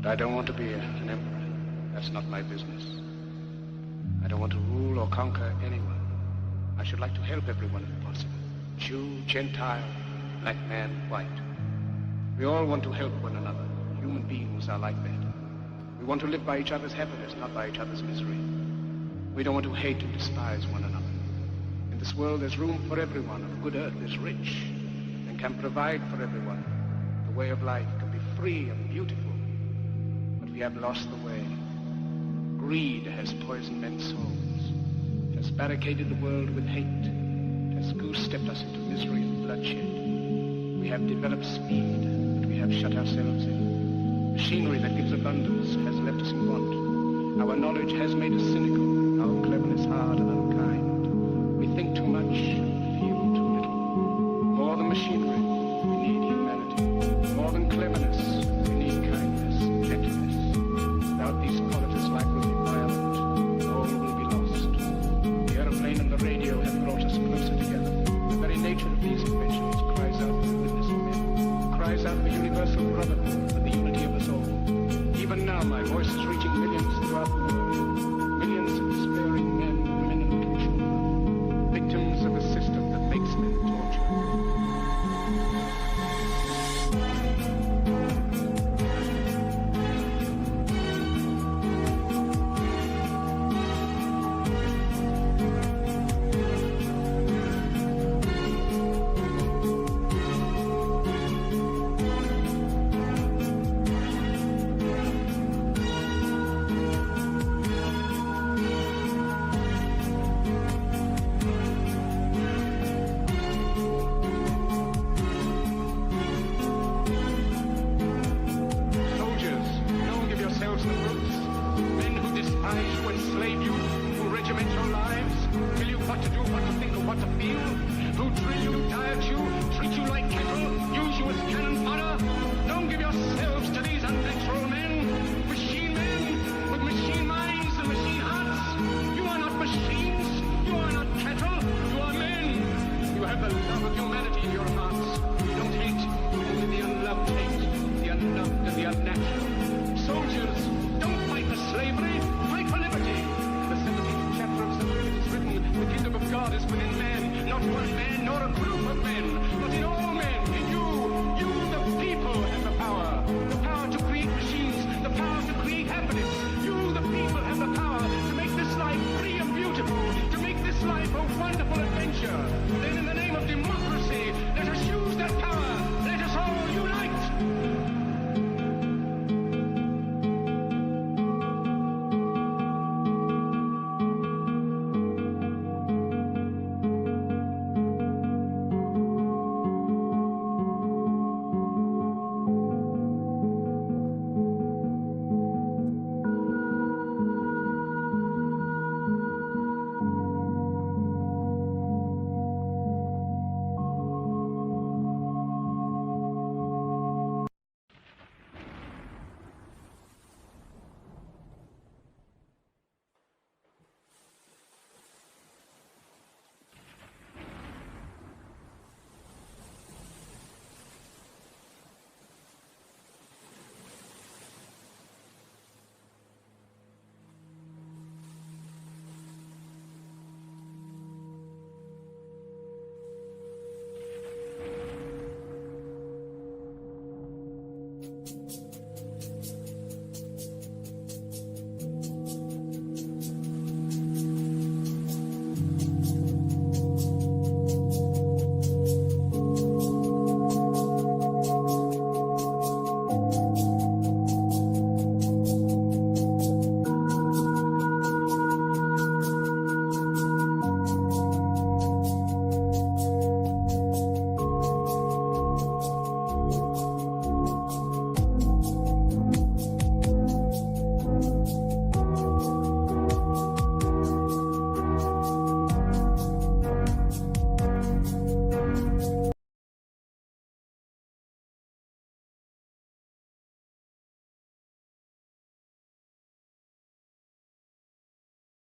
But I don't want to be an emperor. That's not my business. I don't want to rule or conquer anyone. I should like to help everyone if possible. Jew, Gentile, black man, white. We all want to help one another. Human beings are like that. We want to live by each other's happiness, not by each other's misery. We don't want to hate and despise one another. In this world there's room for everyone, and the good earth is rich and can provide for everyone. The way of life can be free and beautiful, but we have lost the way. Greed has poisoned men's souls, has barricaded the world with hate, has goose-stepped us into misery and bloodshed. We have developed speed, but we have shut ourselves in. Machinery that gives abundance has left us in want. Our knowledge has made us cynical, our cleverness hard and unkind. We think too much, feel too little. More than machinery, we need humanity. More than cleverness, we need kindness, gentleness. Without these qualities, life will be violent. All will be lost. The aeroplane and the radio have brought us closer together. The very nature of these inventions cries out for the goodness of men, cries out for universal brotherhood, for the unity of us all. Even now, my voice is reaching millions throughout the world. Millions of despairing men, women, and little children, victims of a system that makes men torture.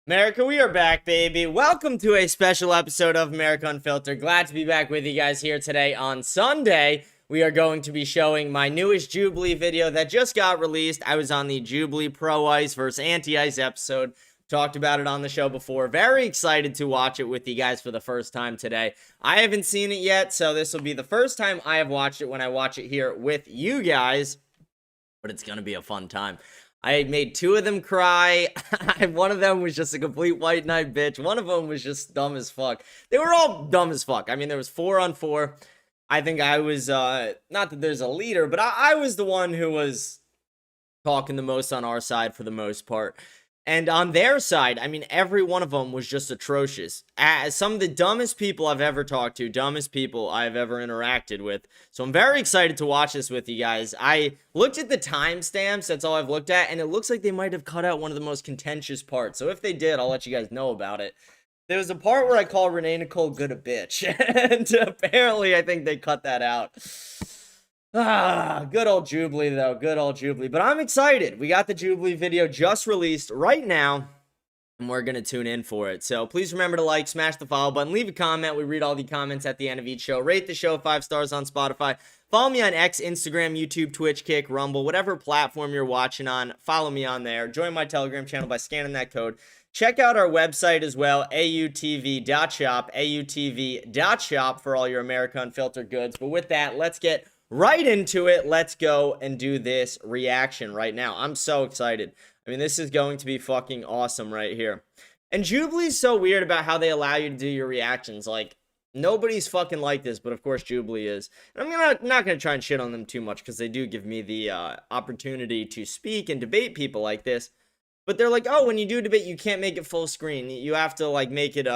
America, we are back, baby. Welcome to a special episode of America Unfiltered. Glad to be back with you guys here today on Sunday. we are going to be showing my newest Jubilee video that just got released. I was on the Jubilee pro-ice versus anti-ice episode. Talked about it on the show before. Very excited to watch it with you guys for the first time today. I haven't seen it yet, so this will be the first time I have watched it when I watch it here with you guys. But it's going to be a fun time. I made 2 of them cry. One of them was just a complete white knight bitch. One of them was just dumb as fuck. They were all dumb as fuck. I mean, there was 4 on 4. I think I was, not that there's a leader, but I was the one who was talking the most on our side for the most part. And on their side, I mean, every one of them was just atrocious. Some of the dumbest people I've ever talked to, dumbest people I've ever interacted with. So I'm very excited to watch this with you guys. I looked at the timestamps, that's all I've looked at, and it looks like they might have cut out one of the most contentious parts. So if they did, I'll let you guys know about it. There was a part where I call Renee Nicole good a bitch, and apparently I think they cut that out. Good old Jubilee, though. Good old Jubilee. But I'm excited. We got the Jubilee video just released right now, and we're going to tune in for it. So please remember to like, smash the follow button, leave a comment. We read all the comments at the end of each show. Rate the show 5 stars on Spotify. Follow me on X, Instagram, YouTube, Twitch, Kick, Rumble, whatever platform you're watching on. Follow me on there. Join my Telegram channel by scanning that code. Check out our website as well, autv.shop, autv.shop for all your America Unfiltered goods. But with that, let's get right into it. Let's go and do this reaction right now. I'm so excited. I mean, this is going to be fucking awesome right here. And Jubilee's so weird about how they allow you to do your reactions. Like, nobody's fucking like this, but of course Jubilee is. And I'm not going to try and shit on them too much because they do give me the opportunity to speak and debate people like this. But they're like, oh, when you do debate, you can't make it full screen. You have to, like, make it,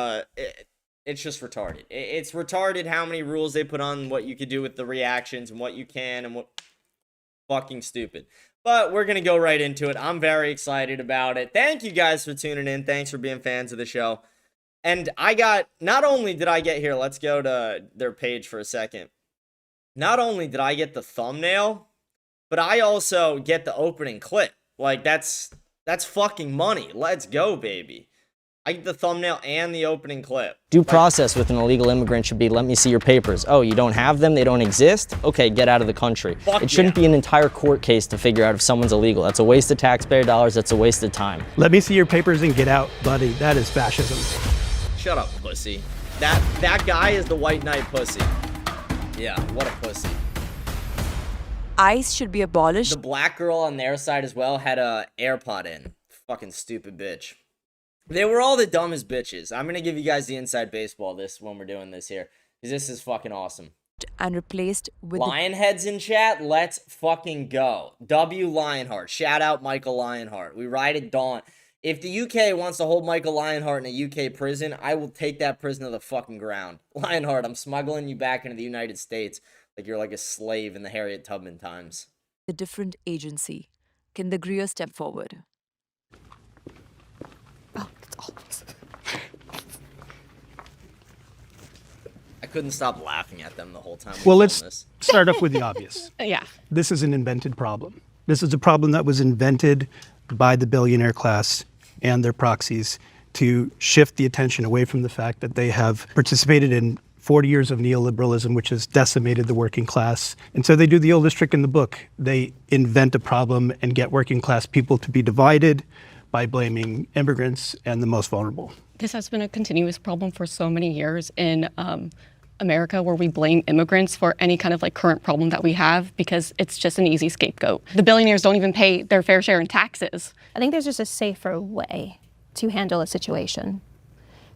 it's just retarded. It's retarded how many rules they put on what you could do with the reactions and what you can and what... Fucking stupid. But we're going to go right into it. I'm very excited about it. Thank you guys for tuning in. Thanks for being fans of the show. And I got... Not only did I get here... Let's go to their page for a second. Not only did I get the thumbnail, but I also get the opening clip. Like, that's fucking money. Let's go, baby. I get the thumbnail and the opening clip. Due process with an illegal immigrant should be, let me see your papers. Oh, you don't have them? They don't exist? Okay, get out of the country. It shouldn't be an entire court case to figure out if someone's illegal. That's a waste of taxpayer dollars. That's a waste of time. Let me see your papers and get out, buddy. That is fascism. Shut up, pussy. That guy is the white knight pussy. Yeah, what a pussy. ICE should be abolished. The black girl on their side as well had a AirPod in. Fucking stupid bitch. They were all the dumbest bitches. I'm going to give you guys the inside baseball when we're doing this here. Because this is fucking awesome. And replaced with Lionheads in chat, let's fucking go. W. Lionheart. Shout out Michael Lionheart. We ride at dawn. If the UK wants to hold Michael Lionheart in a UK prison, I will take that prison to the fucking ground. Lionheart, I'm smuggling you back into the United States like you're like a slave in the Harriet Tubman times. a different agency. Can the Greer step forward? Oh, it's always... I couldn't stop laughing at them the whole time. Well, let's start off with the obvious. Yeah. This is an invented problem. This is a problem that was invented by the billionaire class and their proxies to shift the attention away from the fact that they have participated in 40 years of neoliberalism, which has decimated the working class. And so they do the oldest trick in the book. They invent a problem and get working class people to be divided by blaming immigrants and the most vulnerable. This has been a continuous problem for so many years in America, where we blame immigrants for any kind of like current problem that we have because it's just an easy scapegoat. The billionaires don't even pay their fair share in taxes. I think there's just a safer way to handle a situation.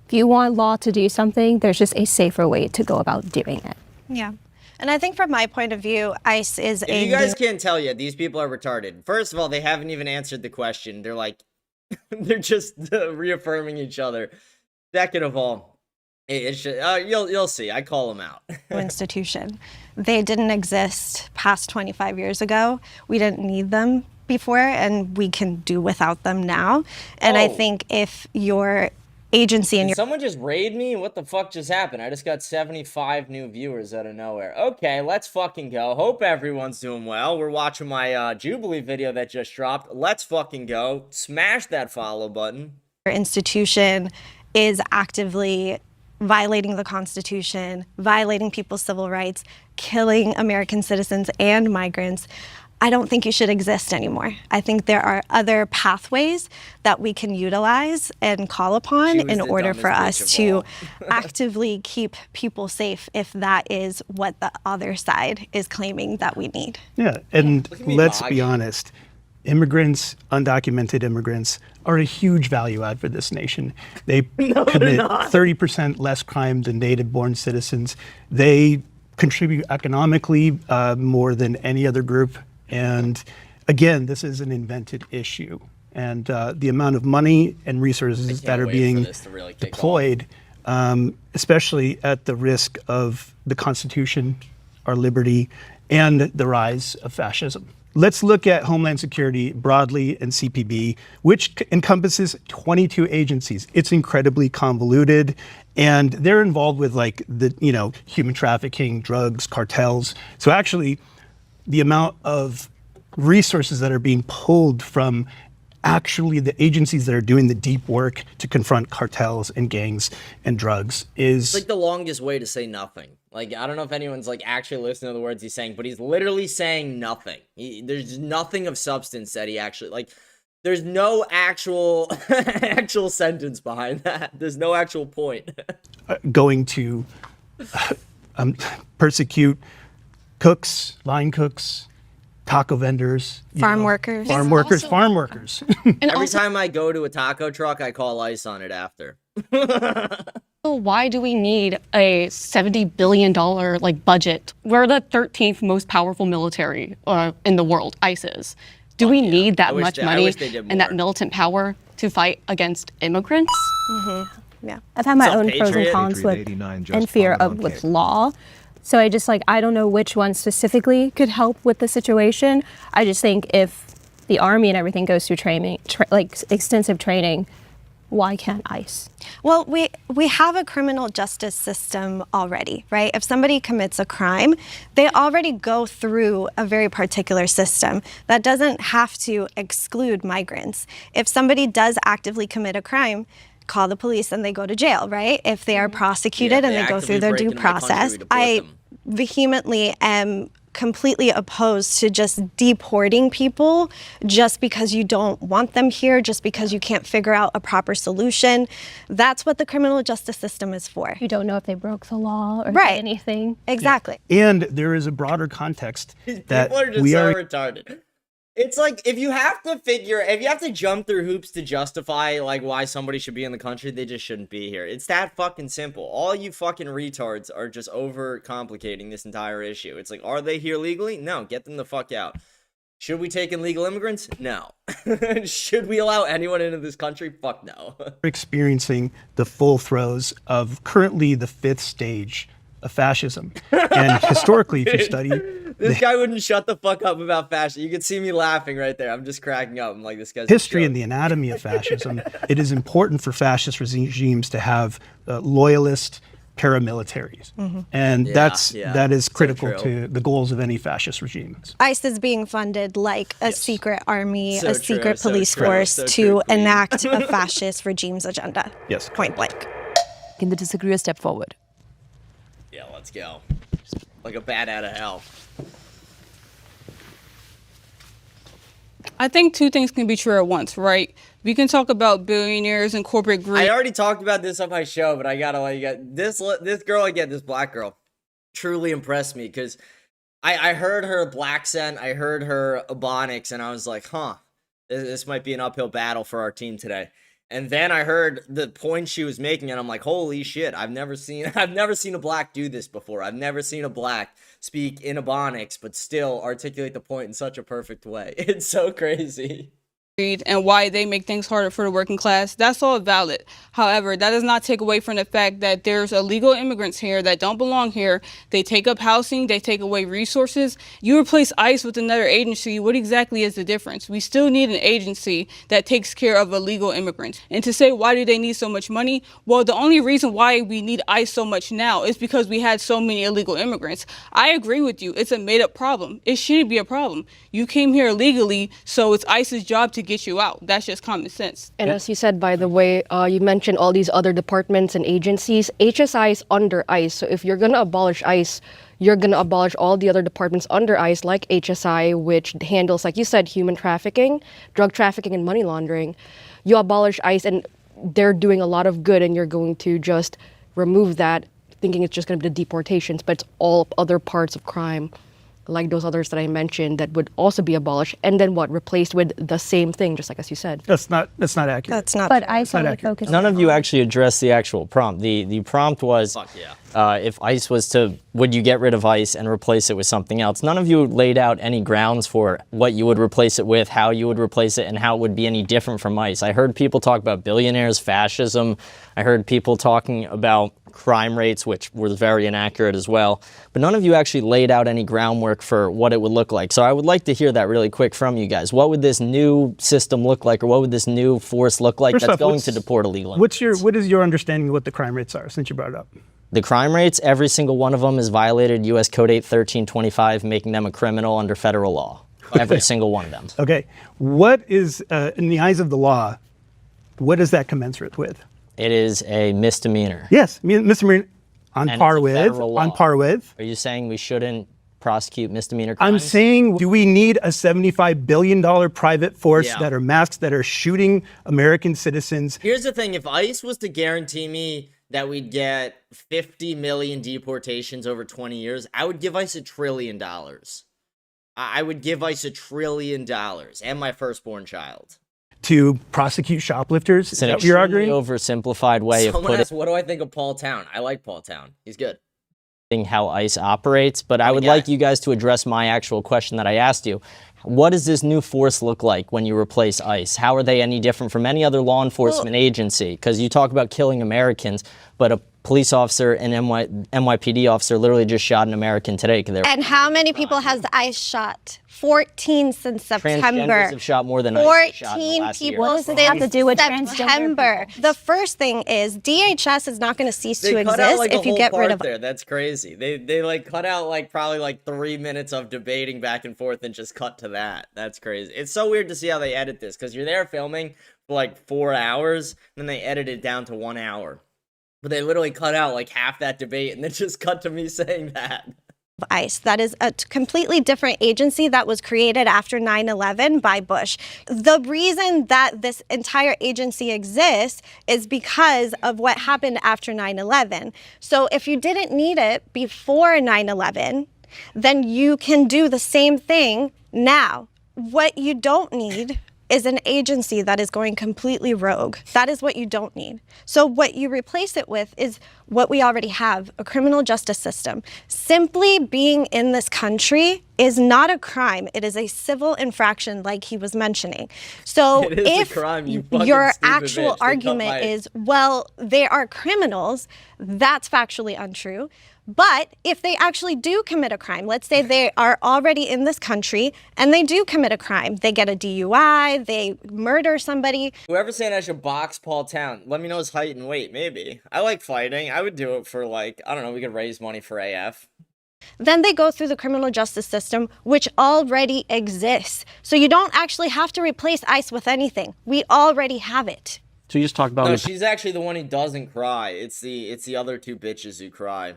If you want law to do something, there's just a safer way to go about doing it. Yeah. And I think from my point of view, ICE is if you guys can't tell yet, these people are retarded. First of all, they haven't even answered the question. They're like, they're just reaffirming each other. Second of all, it's just, you'll see. I call them out. institution. They didn't exist past 25 years ago. We didn't need them before, and we can do without them now. And I think if your agency and Did someone just raid me? What the fuck just happened? I just got 75 new viewers out of nowhere. Okay, let's fucking go. Hope everyone's doing well. We're watching my Jubilee video that just dropped. Let's fucking go. Smash that follow button. your institution is actively violating the Constitution, violating people's civil rights, killing American citizens and migrants, I don't think you should exist anymore. I think there are other pathways that we can utilize and call upon in order for us to actively keep people safe if that is what the other side is claiming that we need. Yeah, and let's be honest, immigrants, undocumented immigrants, are a huge value add for this nation. They commit 30% less crime than native-born citizens. They contribute economically more than any other group. And again, this is an invented issue. And the amount of money and resources that are being deployed, especially at the risk of the Constitution, our liberty, and the rise of fascism. Let's look at Homeland Security broadly and CPB, which encompasses 22 agencies. It's incredibly convoluted, and they're involved with like the, human trafficking, drugs, cartels. So actually, the amount of resources that are being pulled from actually the agencies that are doing the deep work to confront cartels and gangs and drugs is... It's like the longest way to say nothing. Like, I don't know if anyone's like actually listening to the words he's saying, but he's literally saying nothing. There's nothing of substance that he actually, like, there's no actual sentence behind that. There's no actual point. Going to persecute cooks, line cooks, taco vendors, farm workers. And every time I go to a taco truck, I call ICE on it after. Why do we need a $70 billion budget? We're the 13th most powerful military in the world, ICE is. Do we need that much money and that militant power to fight against immigrants? Mm-hmm. Yeah. I've had my own pros and cons with and fear with law. So I just I don't know which one specifically could help with the situation. I just think if the Army and everything goes through training, extensive training, why can't ICE? Well, we have a criminal justice system already, right? If somebody commits a crime, they already go through a very particular system that doesn't have to exclude migrants. If somebody does actively commit a crime, call the police and they go to jail, right? If they are prosecuted and they go through their due process. I vehemently am completely opposed to just deporting people just because you don't want them here, just because you can't figure out a proper solution. That's what the criminal justice system is for. You don't know if they broke the law or anything. Exactly. And there is a broader context that people are just so retarded. It's like, if you have to jump through hoops to justify, why somebody should be in the country, they just shouldn't be here. It's that fucking simple. All you fucking retards are just over-complicating this entire issue. It's like, are they here legally? No, get them the fuck out. Should we take in legal immigrants? No. Should we allow anyone into this country? Fuck no. Experiencing the full throes of currently the 5th stage of fascism. And historically, if you study... This guy wouldn't shut the fuck up about fascism. You can see me laughing right there. I'm just cracking up. I'm like, this guy's history and the anatomy of fascism. It is important for fascist regimes to have loyalist paramilitaries. Mm-hmm. And that is critical to the goals of any fascist regimes. ICE is being funded like a secret army, a secret police force to enact a fascist regime's agenda. Yes. Point blank. Can the disagreeer step forward? Yeah, let's go. Like a bat out of hell. I think two things can be true at once, right? We can talk about billionaires and corporate greed. I already talked about this on my show, but I gotta let you get this girl again, this black girl, truly impressed me because I heard her black accent, I heard her Ebonics, and I was like, huh, this might be an uphill battle for our team today. And then I heard the point she was making, and I'm like, holy shit, I've never seen a black do this before. I've never seen a black speak in Ebonics, but still articulate the point in such a perfect way. It's so crazy. And why they make things harder for the working class, that's all valid. However, that does not take away from the fact that there's illegal immigrants here that don't belong here. They take up housing, they take away resources. You replace ICE with another agency, what exactly is the difference? We still need an agency that takes care of illegal immigrants. And to say, why do they need so much money? Well, the only reason why we need ICE so much now is because we had so many illegal immigrants. I agree with you, it's a made up problem. It shouldn't be a problem. You came here illegally, so it's ICE's job to get you out. That's just common sense. And as you said, by the way, you mentioned all these other departments and agencies. HSI is under ICE. So if you're going to abolish ICE, you're going to abolish all the other departments under ICE, like HSI, which handles, like you said, human trafficking, drug trafficking, and money laundering. You abolish ICE, and they're doing a lot of good, and you're going to just remove that, thinking it's just going to be the deportations, but it's all other parts of crime, like those others that I mentioned, that would also be abolished, and then what, replaced with the same thing, just like as you said. That's not accurate. That's not. But ICE only focuses. None of you actually addressed the actual prompt. The prompt was, if ICE was to, would you get rid of ICE and replace it with something else? None of you laid out any grounds for what you would replace it with, how you would replace it, and how it would be any different from ICE. I heard people talk about billionaires, fascism. I heard people talking about crime rates, which were very inaccurate as well. But none of you actually laid out any groundwork for what it would look like. So I would like to hear that really quick from you guys. What would this new system look like, or what would this new force look like that's going to deport illegal immigrants? What is your understanding of what the crime rates are, since you brought it up? The crime rates, every single one of them has violated U.S. Code 8 1325, making them a criminal under federal law. Every single one of them. Okay. What is, in the eyes of the law, what is that commensurate with? It is a misdemeanor. Yes, misdemeanor on And par it's a with. federal law. On par with. Are you saying we shouldn't prosecute misdemeanor crimes? I'm saying, do we need a $75 billion private force that are masked, that are shooting American citizens? Here's the thing. If ICE was to guarantee me that we'd get 50 million deportations over 20 years, I would give ICE $1 trillion. I would give ICE $1 trillion and my firstborn child. To prosecute shoplifters? It's an Is that what you're arguing? oversimplified way Someone of putting asked, what do I think of Paul Town? I like Paul Town. He's good. how ICE operates, but I would like you guys to address my actual question that I asked you. What does this new force look like when you replace ICE? How are they any different from any other law enforcement agency? Because you talk about killing Americans, but a police officer and NYPD officer literally just shot an American today. And how many people has ICE shot? 14 since September. Transgenders have shot more than ICE 14 shot in the last year. people What does it have to do with September. transgender? The first thing is DHS is not going to cease to cut out, exist like, if a you whole get rid part of there. That's crazy. They like cut out like probably like 3 minutes of debating back and forth and just cut to that. That's crazy. It's so weird to see how they edit this, because you're there filming for like 4 hours, and then they edit it down to 1 hour. But they literally cut out like half that debate and then just cut to me saying that. ICE. That is a completely different agency that was created after 9/11 by Bush. The reason that this entire agency exists is because of what happened after 9/11. So if you didn't need it before 9/11, then you can do the same thing now. What you don't need is an agency that is going completely rogue. That is what you don't need. So what you replace it with is what we already have, a criminal justice system. Simply being in this country is not a crime. It is a civil infraction, like he was mentioning. So It is if a crime, you fucking your stupid actual bitch. They cut argument my- is, well, they are criminals, that's factually untrue. But if they actually do commit a crime, let's say they are already in this country and they do commit a crime, they get a DUI, they murder somebody. Whoever's saying I should box Paul Town, let me know his height and weight, maybe. I like fighting. I would do it for like, I don't know, we could raise money for AF. Then they go through the criminal justice system, which already exists. So you don't actually have to replace ICE with anything. We already have it. So you just talked about No, she's actually the one who doesn't cry. It's the other two bitches who cry.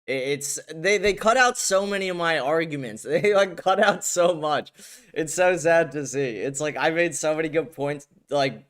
It's they cut out so many of my arguments. They like cut out so much. It's so sad to see. It's like I made so many good points like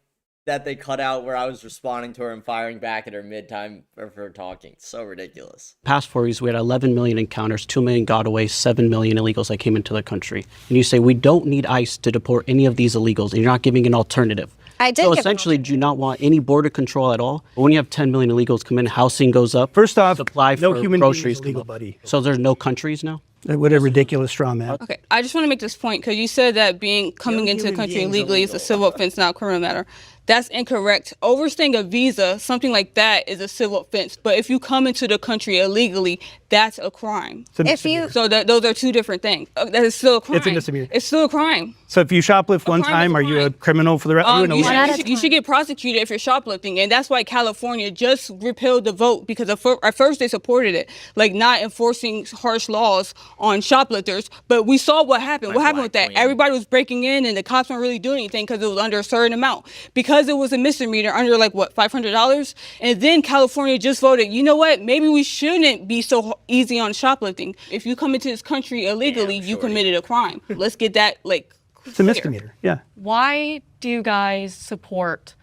that they cut out where I was responding to her and firing back at her mid-time of her talking. It's so ridiculous. past 4 years, we had 11 million encounters, 2 million got away, 7 million illegals that came into the country. And you say, we don't need ICE to deport any of these illegals, and you're not giving an alternative. I did So give an essentially, do you not want any border control at all? But when you have 10 million illegals come in, housing goes up. First off, supply no for human being is groceries come illegal, up. buddy. So there's no countries now? What a ridiculous straw man. Okay, I just want to make this point because you said that coming into the human country beings illegally is a illegal. civil offense, not a criminal matter. That's incorrect. Overstaying a visa, something like that, is a civil offense. But if you come into the country illegally, that's a crime. If you So those are two different things. That is still a crime. It's a misdemeanor. It's still a crime. So if you shoplift one crime is time, a are you a crime. criminal for the rest? You should get prosecuted if you're shoplifting, and that's why California just repealed the vote because at first they supported it, like not enforcing harsh laws on shoplifters, but we saw what happened. What happened with that? queen. Everybody was breaking in and the cops weren't really doing anything because it was under a certain amount. Because it was a misdemeanor under like what, $500? And then California just voted, you know what, maybe we shouldn't be so easy on shoplifting. If you come into this country illegally, you committed a crime. Let's get that like It's a misdemeanor, yeah. Why do you guys support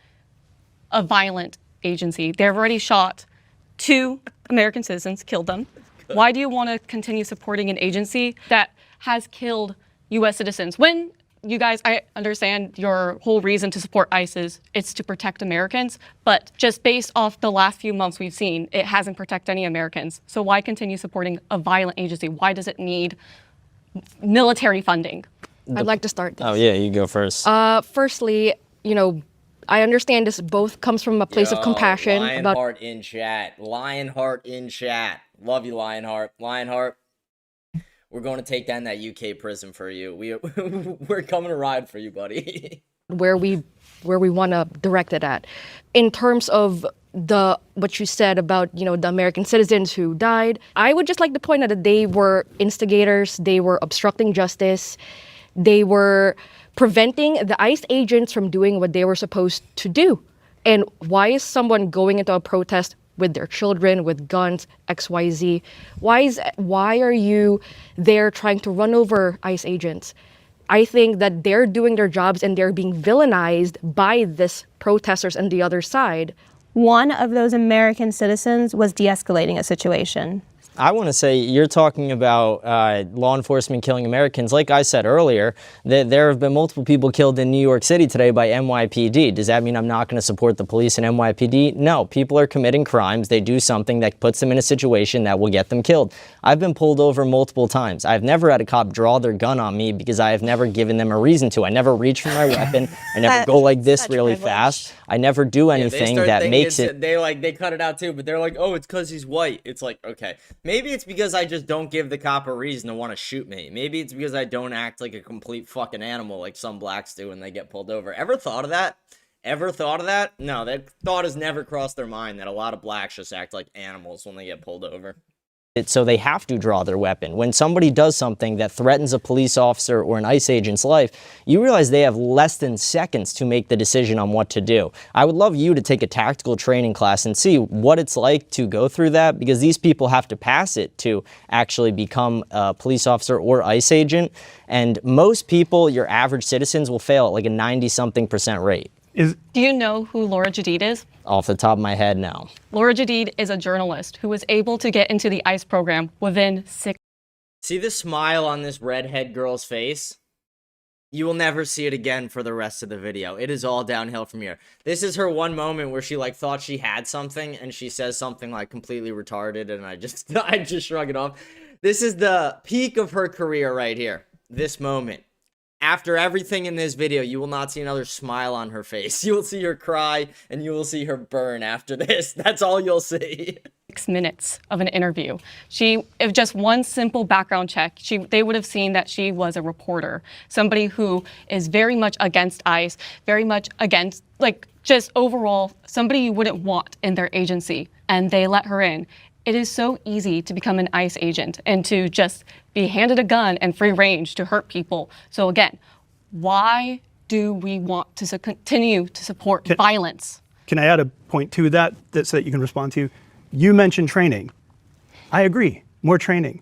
a violent agency? They've already shot 2 American citizens, killed them. Why do you want to continue supporting an agency that has killed U.S. citizens? When you guys, I understand your whole reason to support ICE is it's to protect Americans, but just based off the last few months we've seen, it hasn't protected any Americans. So why continue supporting a violent agency? Why does it need military funding? I'd like to start this. Oh yeah, you go first. Firstly, you know, I understand this both comes from a place of compassion about Lionheart in chat. Lionheart in chat. Love you, Lionheart. Lionheart, we're going to take down that UK prison for you. We're coming to ride for you, buddy. where we want to direct it at. In terms of what you said about, you know, the American citizens who died, I would just like to point out that they were instigators, they were obstructing justice, they were preventing the ICE agents from doing what they were supposed to do. And why is someone going into a protest with their children, with guns, XYZ? Why are you there trying to run over ICE agents? I think that they're doing their jobs and they're being villainized by this protesters on the other side. One of those American citizens was de-escalating a situation. I want to say you're talking about law enforcement killing Americans. Like I said earlier, there have been multiple people killed in New York City today by NYPD. Does that mean I'm not going to support the police and NYPD? No, people are committing crimes. They do something that puts them in a situation that will get them killed. I've been pulled over multiple times. I've never had a cop draw their gun on me because I have never given them a reason to. I never reach for my weapon. I never go like this really fast. I never do anything that makes it. They cut it out too, but they're like, oh, it's because he's white. It's like, okay. Maybe it's because I just don't give the cop a reason to want to shoot me. Maybe it's because I don't act like a complete fucking animal like some blacks do when they get pulled over. Ever thought of that? Ever thought of that? No, that thought has never crossed their mind that a lot of blacks just act like animals when they get pulled over. So they have to draw their weapon. When somebody does something that threatens a police officer or an ICE agent's life, you realize they have less than seconds to make the decision on what to do. I would love you to take a tactical training class and see what it's like to go through that, because these people have to pass it to actually become a police officer or ICE agent. And most people, your average citizens, will fail at like a 90-something% rate. Do you know who Laura Jadid is? Off the top of my head, no. Laura Jadid is a journalist who was able to get into the ICE program within 6. See the smile on this redhead girl's face? You will never see it again for the rest of the video. It is all downhill from here. This is her one moment where she like thought she had something and she says something like completely retarded and I just shrug it off. This is the peak of her career right here. This moment. After everything in this video, you will not see another smile on her face. You will see her cry, and you will see her burn after this. That's all you'll see. 6 minutes of an interview. If just one simple background check, they would have seen that she was a reporter, somebody who is very much against ICE, very much against, like, just overall, somebody you wouldn't want in their agency, and they let her in. It is so easy to become an ICE agent and to just be handed a gun and free range to hurt people. So again, why do we want to continue to support violence? Can I add a point to that so that you can respond to? You mentioned training. I agree, more training.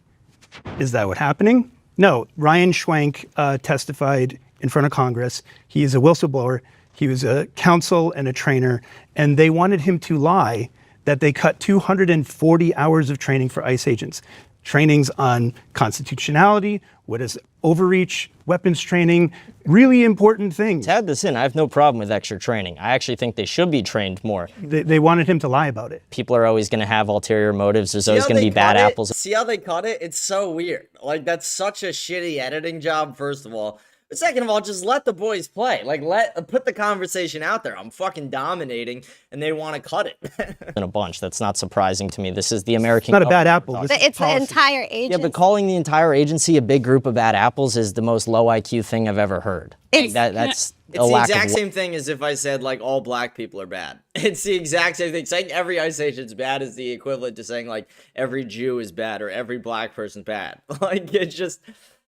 Is that what's happening? No, Ryan Schwank testified in front of Congress. He is a whistleblower. He was a counsel and a trainer, and they wanted him to lie that they cut 240 hours of training for ICE agents. Trainings on constitutionality, what is overreach, weapons training, really important things. To add this in, I have no problem with extra training. I actually think they should be trained more. They wanted him to lie about it. People are always going to have ulterior motives. There's always going to be bad apples. See how they cut it? It's so weird. Like, that's such a shitty editing job, first of all. But second of all, just let the boys play. Like, put the conversation out there. I'm fucking dominating, and they want to cut it. In a bunch. That's not surprising to me. This is the American. It's not a bad apple. It's the entire agency. Yeah, but calling the entire agency a big group of bad apples is the most low IQ thing I've ever heard. That's It's the exact same thing as if I said, like, all black people are bad. It's the exact same thing. Saying every ICE agent's bad is the equivalent to saying, like, every Jew is bad or every black person's bad. Like, it's just...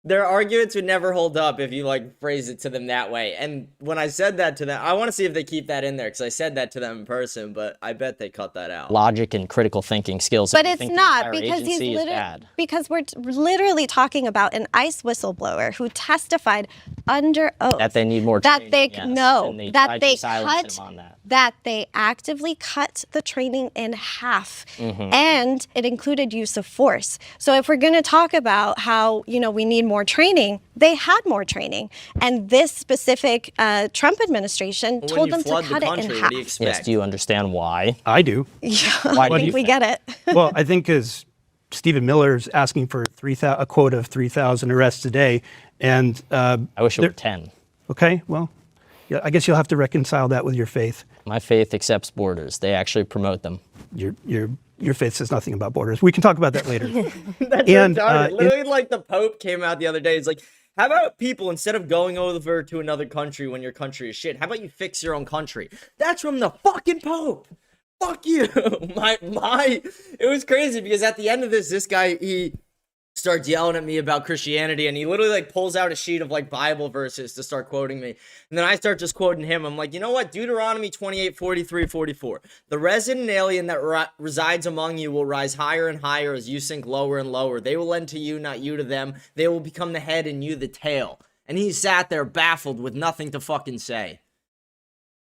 Their arguments would never hold up if you, like, phrase it to them that way. And when I said that to them, I want to see if they keep that in there, because I said that to them in person, but I bet they cut that out. Logic and critical thinking skills. But it's not, because we're literally talking about an ICE whistleblower who testified under oath that they need more training. That they actively cut the training in half, and it included use of force. So if we're going to talk about how, you know, we need more training, they had more training, and this specific Trump administration told them to cut it in half. Yes, do you understand why? I do. Yeah, I think we get it. Well, I think because Stephen Miller's asking for a quota of 3,000 arrests a day, and I wish it were 10. Okay, well, yeah, I guess you'll have to reconcile that with your faith. My faith accepts borders. They actually promote them. Your faith says nothing about borders. We can talk about that later. That's literally like the Pope came out the other day. It's like, how about people, instead of going over to another country when your country is shit, how about you fix your own country? That's from the fucking Pope. Fuck you. It was crazy because at the end of this guy, he starts yelling at me about Christianity, and he literally like pulls out a sheet of like Bible verses to start quoting me. And then I start just quoting him. I'm like, you know what? Deuteronomy 28, 43, 44. The resident alien that resides among you will rise higher and higher as you sink lower and lower. They will lend to you, not you to them. They will become the head and you the tail. And he sat there baffled with nothing to fucking say.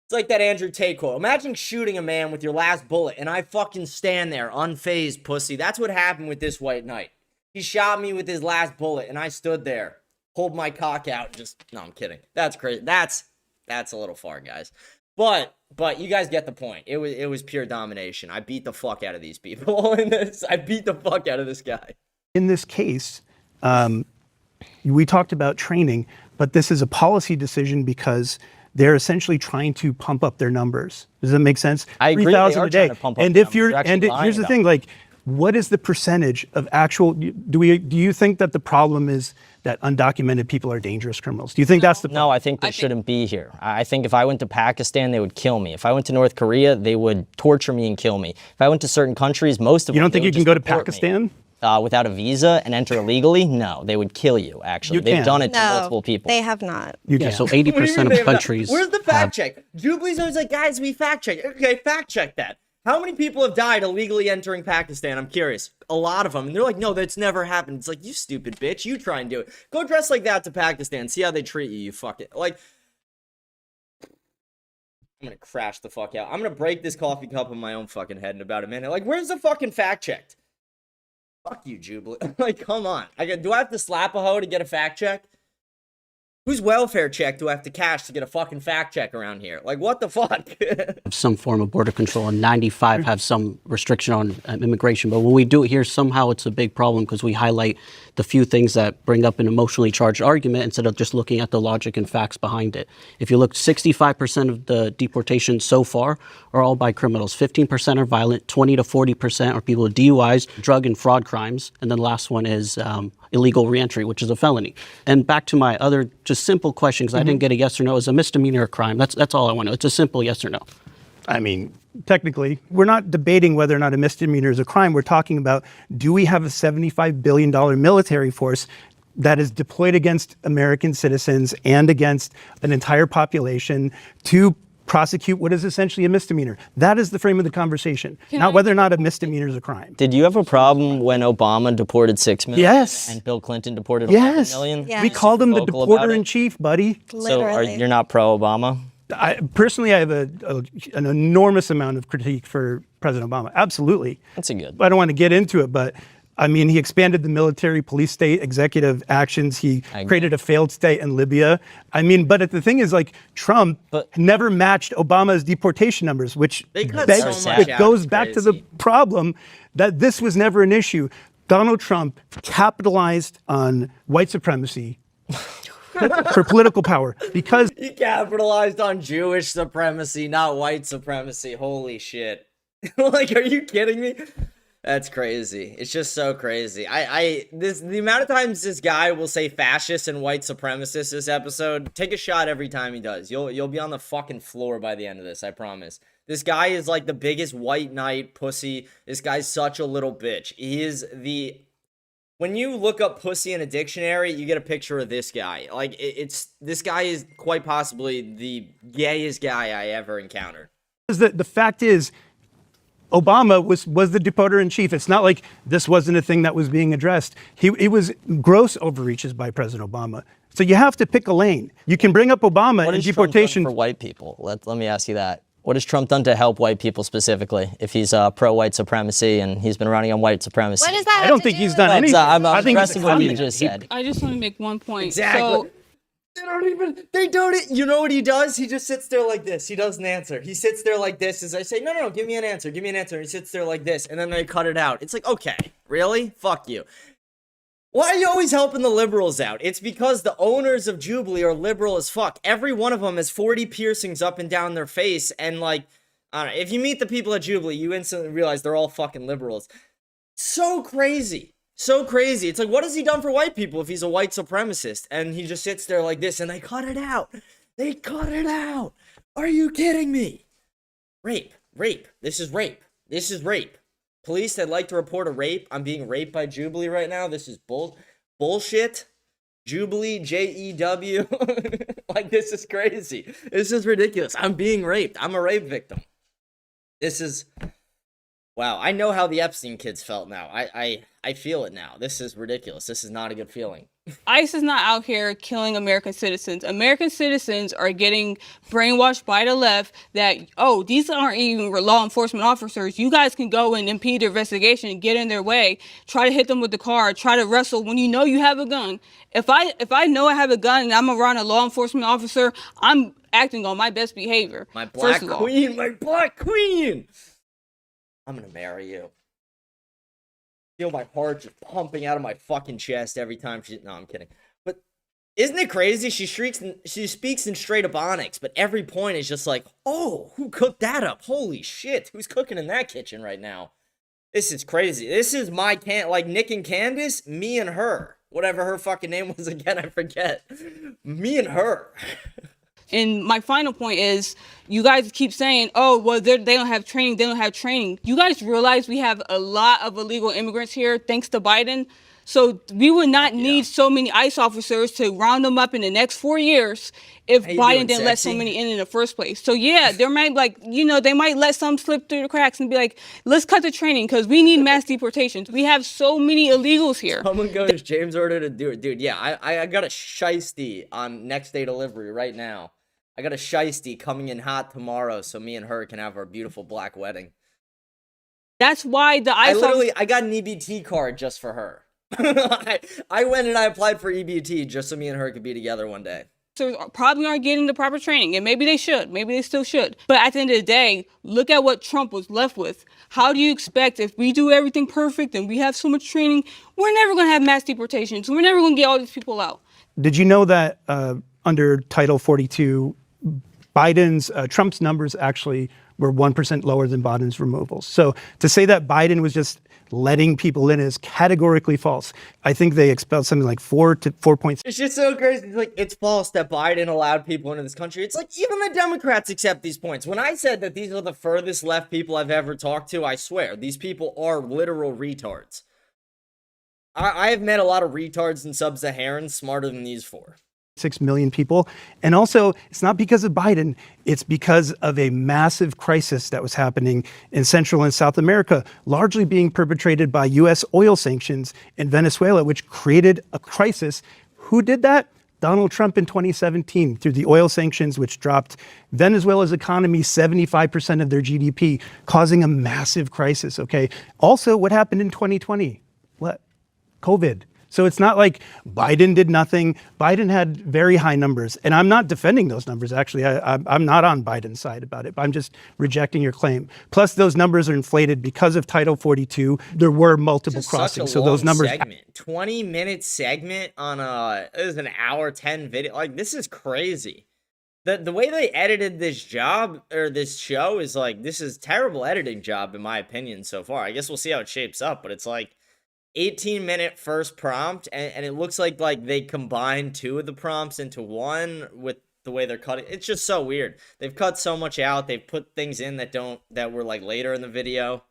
It's like that Andrew Tate quote. Imagine shooting a man with your last bullet and I fucking stand there unfazed, pussy. That's what happened with this white knight. He shot me with his last bullet, and I stood there, pulled my cock out, and just... No, I'm kidding. That's crazy. That's a little far, guys. But you guys get the point. It was pure domination. I beat the fuck out of these people in this. I beat the fuck out of this guy. In this case, we talked about training, but this is a policy decision because they're essentially trying to pump up their numbers. Does that make sense? I agree. 3,000 a day. And if you're... here's the thing, like... What is the percentage of actual, do you think that the problem is that undocumented people are dangerous criminals? Do you think that's the problem? No, I think they shouldn't be here. I think if I went to Pakistan, they would kill me. If I went to North Korea, they would torture me and kill me. If I went to certain countries, most of them, you don't think you can go to Pakistan? Without a visa and enter illegally? No, they would kill you, actually. They've done it to multiple people. They have not. Yeah, so 80% of countries... Where's the fact check? Jubilee's always like, guys, we fact check. Okay, fact check that. How many people have died illegally entering Pakistan? I'm curious. A lot of them. And they're like, no, that's never happened. It's like, you stupid bitch. You try and do it. Go dress like that to Pakistan. See how they treat you, you fuck it. Like, I'm going to crash the fuck out. I'm going to break this coffee cup on my own fucking head in about a minute. Like, where's the fucking fact check? Fuck you, Jubilee. Like, come on. Do I have to slap a hoe to get a fact check? Whose welfare check do I have to cash to get a fucking fact check around here? Like, what the fuck? Some form of border control, and 95 have some restriction on immigration. But when we do it here, somehow it's a big problem because we highlight the few things that bring up an emotionally charged argument instead of just looking at the logic and facts behind it. If you look, 65% of the deportations so far are all by criminals. 15% are violent, 20 to 40% are people with DUIs, drug and fraud crimes, and then the last one is illegal reentry, which is a felony. And back to my other just simple question, because I didn't get a yes or no, is a misdemeanor a crime? That's all I want to know. It's a simple yes or no. I mean, technically, we're not debating whether or not a misdemeanor is a crime. We're talking about, do we have a $75 billion military force that is deployed against American citizens and against an entire population to prosecute what is essentially a misdemeanor? That is the frame of the conversation, not whether or not a misdemeanor is a crime. Did you have a problem when Obama deported 6 million? Yes. And Bill Clinton deported 11 million? Yes. We called him the deporter-in-chief, buddy. Literally. So you're not pro-Obama? Personally, I have an enormous amount of critique for President Obama. Absolutely. That's a good. I don't want to get into it, but I mean, he expanded the military, police state, executive actions. He created a failed state in Libya. I mean, but the thing is, like, Trump never matched Obama's deportation numbers, which goes back to the problem that this was never an issue. Donald Trump capitalized on white supremacy for political power because He capitalized on Jewish supremacy, not white supremacy. Holy shit. Like, are you kidding me? That's crazy. It's just so crazy. The amount of times this guy will say fascist and white supremacist this episode, take a shot every time he does. You'll be on the fucking floor by the end of this, I promise. This guy is like the biggest white knight pussy. This guy's such a little bitch. He is the... When you look up pussy in a dictionary, you get a picture of this guy. Like, this guy is quite possibly the gayest guy I ever encountered. the fact is, Obama was the deporter in chief. It's not like this wasn't a thing that was being addressed. It was gross overreaches by President Obama. So you have to pick a lane. You can bring up Obama and deportation for white people. Let me ask you that. What has Trump done to help white people specifically? If he's pro-white supremacy and he's been running on white supremacy, What does that I don't think he's done anything. I'm I think addressing it's what you coming. just said. I just want to make one point. Exactly. So, They don't, you know what he does? He just sits there like this. He doesn't answer. He sits there like this as I say, no, give me an answer. Give me an answer. And he sits there like this. And then they cut it out. It's like, okay, really? Fuck you. Why are you always helping the liberals out? It's because the owners of Jubilee are liberal as fuck. Every one of them has 40 piercings up and down their face. And like, I don't know, if you meet the people at Jubilee, you instantly realize they're all fucking liberals. So crazy. So crazy. It's like, what has he done for white people if he's a white supremacist? And he just sits there like this and they cut it out. They cut it out. Are you kidding me? Rape. This is rape. Police that like to report a rape. I'm being raped by Jubilee right now. This is bullshit. Jubilee, J-E-W. Like, this is crazy. This is ridiculous. I'm being raped. I'm a rape victim. This is... Wow, I know how the Epstein kids felt now. I feel it now. This is ridiculous. This is not a good feeling. ICE is not out here killing American citizens. American citizens are getting brainwashed by the left that, oh, these aren't even law enforcement officers. You guys can go and impede their investigation, get in their way, try to hit them with the car, try to wrestle when you know you have a gun. If I know I have a gun and I'm around a law enforcement officer, I'm acting on my best behavior. My black queen. I'm gonna marry you. Feel my heart just pumping out of my fucking chest every time she... No, I'm kidding. But isn't it crazy? She speaks in straight Ebonics, but every point is just like, oh, who cooked that up? Holy shit, who's cooking in that kitchen right now? This is crazy. This is my like Nick and Candace, me and her. Whatever her fucking name was again, I forget. Me and her. And my final point is, you guys keep saying, oh, well, they don't have training. They don't have training. You guys realize we have a lot of illegal immigrants here, thanks to Biden. So we would not need so many ICE officers to round them up in the next 4 years if Biden didn't let so many in the first place. So yeah, there might they might let some slip through the cracks and be like, let's cut the training because we need mass deportations. We have so many illegals here. Someone goes, James ordered to do it. Dude, yeah, I got a shiesty on next day delivery right now. I got a shiesty coming in hot tomorrow so me and her can have our beautiful black wedding. That's why the ICE... I got an EBT card just for her. I went and I applied for EBT just so me and her could be together one day. So probably aren't getting the proper training, and maybe they should. Maybe they still should. But at the end of the day, look at what Trump was left with. How do you expect if we do everything perfect and we have so much training, we're never going to have mass deportations. We're never going to get all these people out. Did you know that under Title 42, Trump's numbers actually were 1% lower than Biden's removals? So to say that Biden was just letting people in is categorically false. I think they expelled something like 4 to 4.6. It's just so crazy. It's like, it's false that Biden allowed people into this country. It's like, even the Democrats accept these points. When I said that these are the furthest left people I've ever talked to, I swear, these people are literal retards. I have met a lot of retards and sub-Saharans smarter than these four. 6 million people. And also, it's not because of Biden, it's because of a massive crisis that was happening in Central and South America, largely being perpetrated by U.S. oil sanctions in Venezuela, which created a crisis. Who did that? Donald Trump in 2017 through the oil sanctions, which dropped Venezuela's economy 75% of their GDP, causing a massive crisis, okay? Also, what happened in 2020? What? COVID. So it's not like Biden did nothing. Biden had very high numbers. And I'm not defending those numbers, actually. I'm not on Biden's side about it. I'm just rejecting your claim. Plus, those numbers are inflated because of Title 42. There were multiple crossings. So those numbers. 20-minute segment on it was an hour 10 video. Like, this is crazy. The way they edited this job or this show is like, this is terrible editing job in my opinion so far. I guess we'll see how it shapes up, but it's like 18-minute first prompt, and it looks like they combined two of the prompts into one with the way they're cutting. It's just so weird. They've cut so much out. They've put things in that were like later in the video.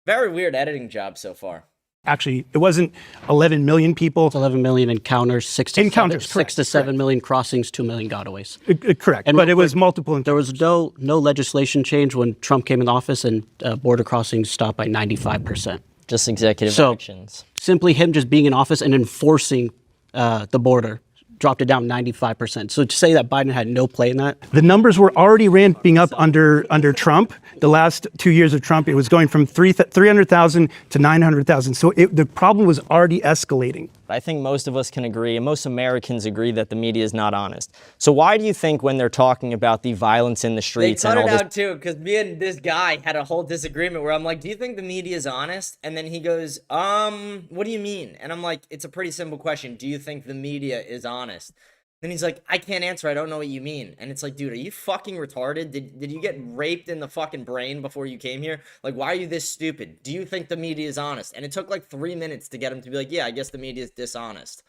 Very weird editing job so far. Actually, it wasn't 11 million people. It's 11 million encounters, 6 to 7 correct. million crossings, 2 million gotaways. Correct, And but it was multiple. There was no legislation change when Trump came in office, and border crossings stopped by 95%. Just executive actions. Simply him just being in office and enforcing the border dropped it down 95%. So to say that Biden had no play in that. The numbers were already ramping up under Trump. The last 2 years of Trump, it was going from 300,000 to 900,000. So the problem was already escalating. I think most of us can agree, and most Americans agree, that the media is not honest. So why do you think when they're talking about the violence in the streets they cut and all it this... out too, because me and this guy had a whole disagreement where I'm like, do you think the media is honest? And then he goes, what do you mean? And I'm like, it's a pretty simple question. Do you think the media is honest? Then he's like, I can't answer. I don't know what you mean. And it's like, dude, are you fucking retarded? Did you get raped in the fucking brain before you came here? Like, why are you this stupid? Do you think the media is honest? And it took like 3 minutes to get him to be like, yeah, I guess the media is dishonest.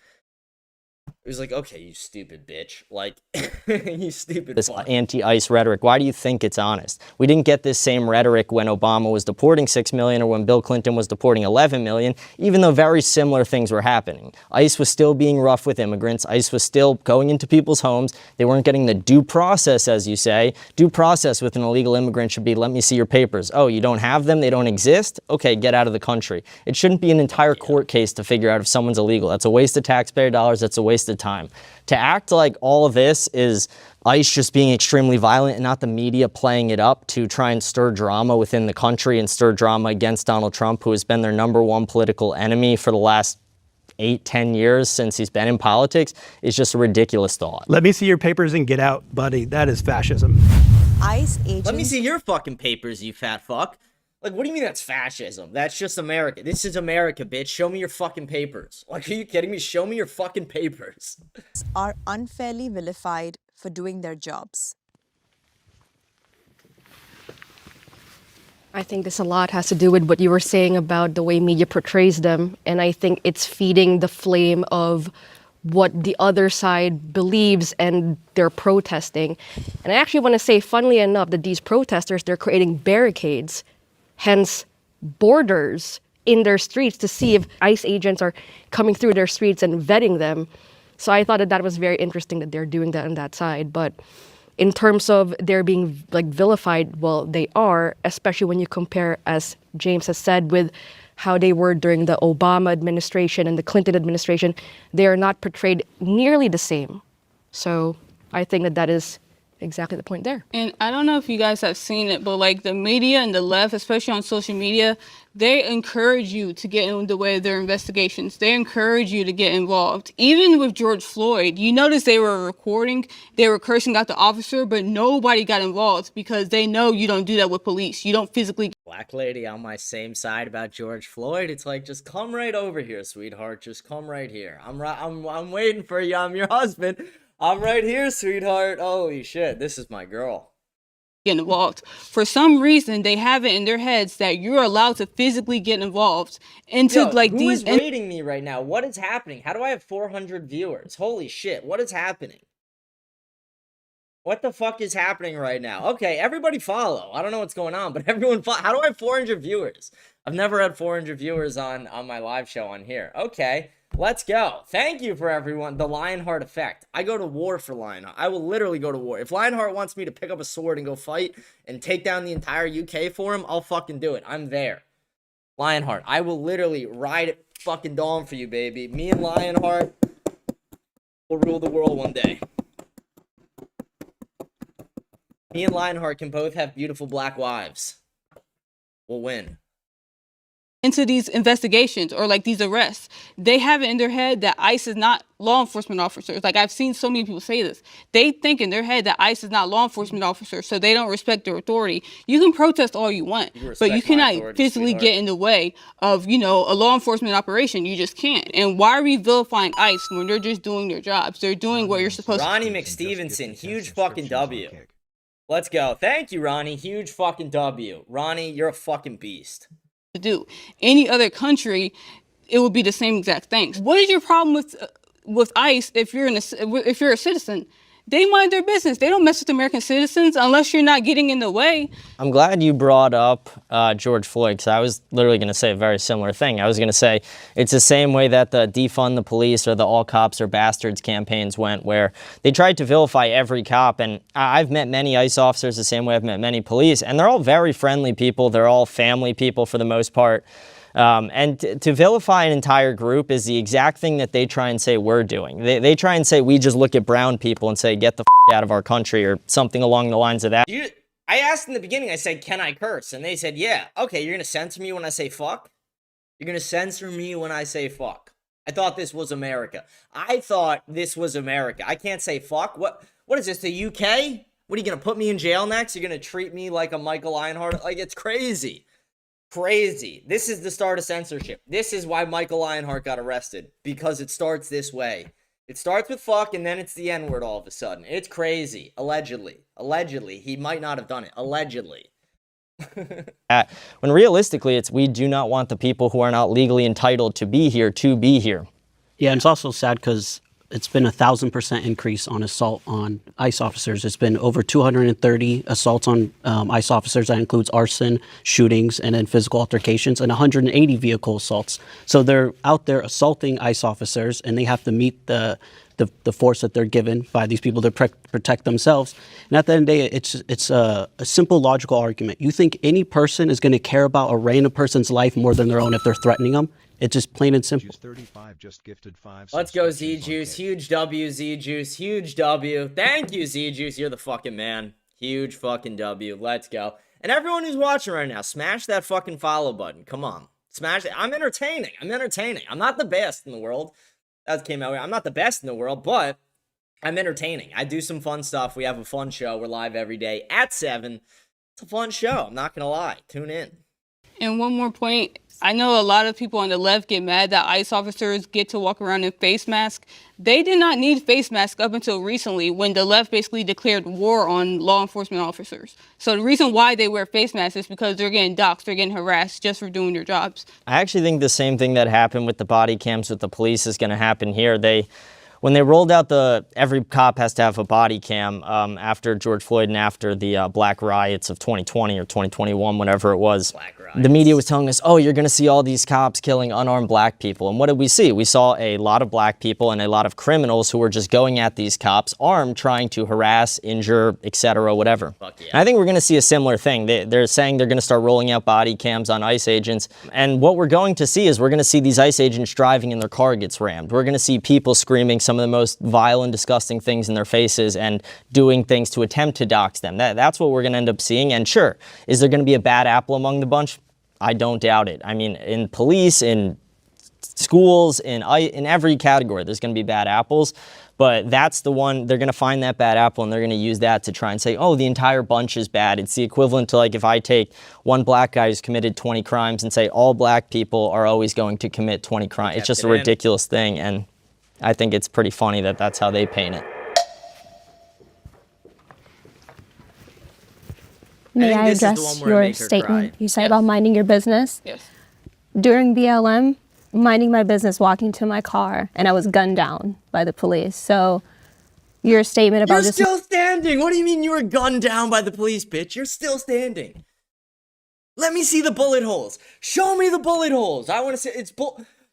It was like, okay, you stupid bitch. Like, you stupid this fuck. anti-ICE rhetoric. Why do you think it's honest? We didn't get this same rhetoric when Obama was deporting 6 million or when Bill Clinton was deporting 11 million, even though very similar things were happening. ICE was still being rough with immigrants. ICE was still going into people's homes. They weren't getting the due process, as you say. Due process with an illegal immigrant should be, let me see your papers. Oh, you don't have them? They don't exist? Okay, get out of the country. It shouldn't be an entire court case to figure out if someone's illegal. That's a waste of taxpayer dollars. That's a waste of time. To act like all of this is ICE just being extremely violent and not the media playing it up to try and stir drama within the country and stir drama against Donald Trump, who has been their #1 political enemy for the last 8-10 years since he's been in politics, is just a ridiculous thought. Let me see your papers and get out, buddy. That is fascism. ICE agents... Let me see your fucking papers, you fat fuck. Like, what do you mean that's fascism? That's just America. This is America, bitch. Show me your fucking papers. Like, are you kidding me? Show me your fucking papers. ...are unfairly vilified for doing their jobs. I think this a lot has to do with what you were saying about the way media portrays them. And I think it's feeding the flame of what the other side believes and they're protesting. And I actually want to say, funnily enough, that these protesters, they're creating barricades, hence borders in their streets to see if ICE agents are coming through their streets and vetting them. So I thought that that was very interesting that they're doing that on that side. But in terms of they're being like vilified, well, they are, especially when you compare, as James has said, with how they were during the Obama administration and the Clinton administration. They are not portrayed nearly the same. So I think that that is exactly the point there. And I don't know if you guys have seen it, but like the media and the left, especially on social media, they encourage you to get in the way of their investigations. They encourage you to get involved. Even with George Floyd, you notice they were recording, they were cursing out the officer, but nobody got involved because they know you don't do that with police. You don't physically. Black lady on my same side about George Floyd. It's like, just come right over here, sweetheart. Just come right here. I'm waiting for you. I'm your husband. I'm right here, sweetheart. Holy shit, this is my girl. Get involved. For some reason, they have it in their heads that you're allowed to physically get involved into like who these. Who is rating me right now? What is happening? How do I have 400 viewers? Holy shit, what is happening? What the fuck is happening right now? Okay, everybody follow. I don't know what's going on, but everyone follow. How do I have 400 viewers? I've never had 400 viewers on my live show on here. Okay. Let's go. Thank you for everyone. The Lionheart effect. I go to war for Lionheart. I will literally go to war. If Lionheart wants me to pick up a sword and go fight and take down the entire UK for him, I'll fucking do it. I'm there. Lionheart. I will literally ride at fucking dawn for you, baby. Me and Lionheart will rule the world one day. Me and Lionheart can both have beautiful black wives. We'll win. into these investigations or like these arrests. They have it in their head that ICE is not law enforcement officers. Like I've seen so many people say this. They think in their head that ICE is not law enforcement officers, so they don't respect their authority. You can protest all you want, but you cannot physically get in the way of, you know, a law enforcement operation. You just can't. And why are we vilifying ICE when they're just doing their jobs? They're doing what you're supposed to. Ronnie McStevenson, huge fucking W. Let's go. Thank you, Ronnie. Huge fucking W. Ronnie, you're a fucking beast. To do any other country, it would be the same exact thing. What is your problem with ICE if you're a citizen? They mind their business. They don't mess with American citizens unless you're not getting in the way. I'm glad you brought up George Floyd, because I was literally going to say a very similar thing. I was going to say it's the same way that the defund the police or the all cops are bastards campaigns went, where they tried to vilify every cop. And I've met many ICE officers the same way I've met many police, and they're all very friendly people. They're all family people for the most part. And to vilify an entire group is the exact thing that they try and say we're doing. They try and say we just look at brown people and say, get the f out of our country, or something along the lines of that. I asked in the beginning, I said, can I curse? And they said, yeah. Okay, you're going to censor me when I say fuck? You're going to censor me when I say fuck? I thought this was America. I can't say fuck. What is this, the UK? What, are you going to put me in jail next? You're going to treat me like a Michael Ironheart? Like, it's crazy. Crazy. This is the start of censorship. This is why Michael Ironheart got arrested, because it starts this way. It starts with fuck, and then it's the N-word all of a sudden. It's crazy. Allegedly. Allegedly. He might not have done it. Allegedly. When realistically, it's we do not want the people who are not legally entitled to be here. Yeah, and it's also sad because it's been 1,000% increase on assault on ICE officers. It's been over 230 assaults on ICE officers. That includes arson, shootings, and then physical altercations, and 180 vehicle assaults. So they're out there assaulting ICE officers, and they have to meet the force that they're given by these people to protect themselves. And at the end of the day, it's a simple logical argument. You think any person is going to care about a random person's life more than their own if they're threatening them? It's just plain and simple. Let's go, Z-Juice. Huge W, Z-Juice. Huge W. Thank you, Z-Juice. You're the fucking man. Huge fucking W. Let's go. And everyone who's watching right now, smash that fucking follow button. Come on. Smash it. I'm entertaining. I'm not the best in the world. That came out. I'm not the best in the world, but I'm entertaining. I do some fun stuff. We have a fun show. We're live every day at 7. It's a fun show. I'm not going to lie. Tune in. And one more point. I know a lot of people on the left get mad that ICE officers get to walk around in face masks. They did not need face masks up until recently, when the left basically declared war on law enforcement officers. So the reason why they wear face masks is because they're getting doxxed, they're getting harassed just for doing their jobs. I actually think the same thing that happened with the body cams with the police is going to happen here. When they rolled out every cop has to have a body cam after George Floyd and after the black riots of 2020 or 2021, whatever it was, the media was telling us, oh, you're going to see all these cops killing unarmed black people. And what did we see? We saw a lot of black people and a lot of criminals who were just going at these cops armed, trying to harass, injure, etc., whatever. Fuck yeah. And I think we're going to see a similar thing. They're saying they're going to start rolling out body cams on ICE agents. And what we're going to see is we're going to see these ICE agents driving and their car gets rammed. We're going to see people screaming some of the most vile and disgusting things in their faces and doing things to attempt to dox them. That's what we're going to end up seeing. And sure, is there going to be a bad apple among the bunch? I don't doubt it. I mean, in police, in schools, in every category, there's going to be bad apples. But that's the one, they're going to find that bad apple and they're going to use that to try and say, oh, the entire bunch is bad. It's the equivalent to like if I take one black guy who's committed 20 crimes and say all black people are always going to commit 20 crimes. It's just a ridiculous thing. And I think it's pretty funny that that's how they paint it. May I address your statement you said about minding your business? Yes. During BLM, minding my business, walking to my car, and I was gunned down by the police. So your statement about You're still standing. What do you mean you were gunned down by the police, bitch? You're still standing. Let me see the bullet holes. Show me the bullet holes. I want to see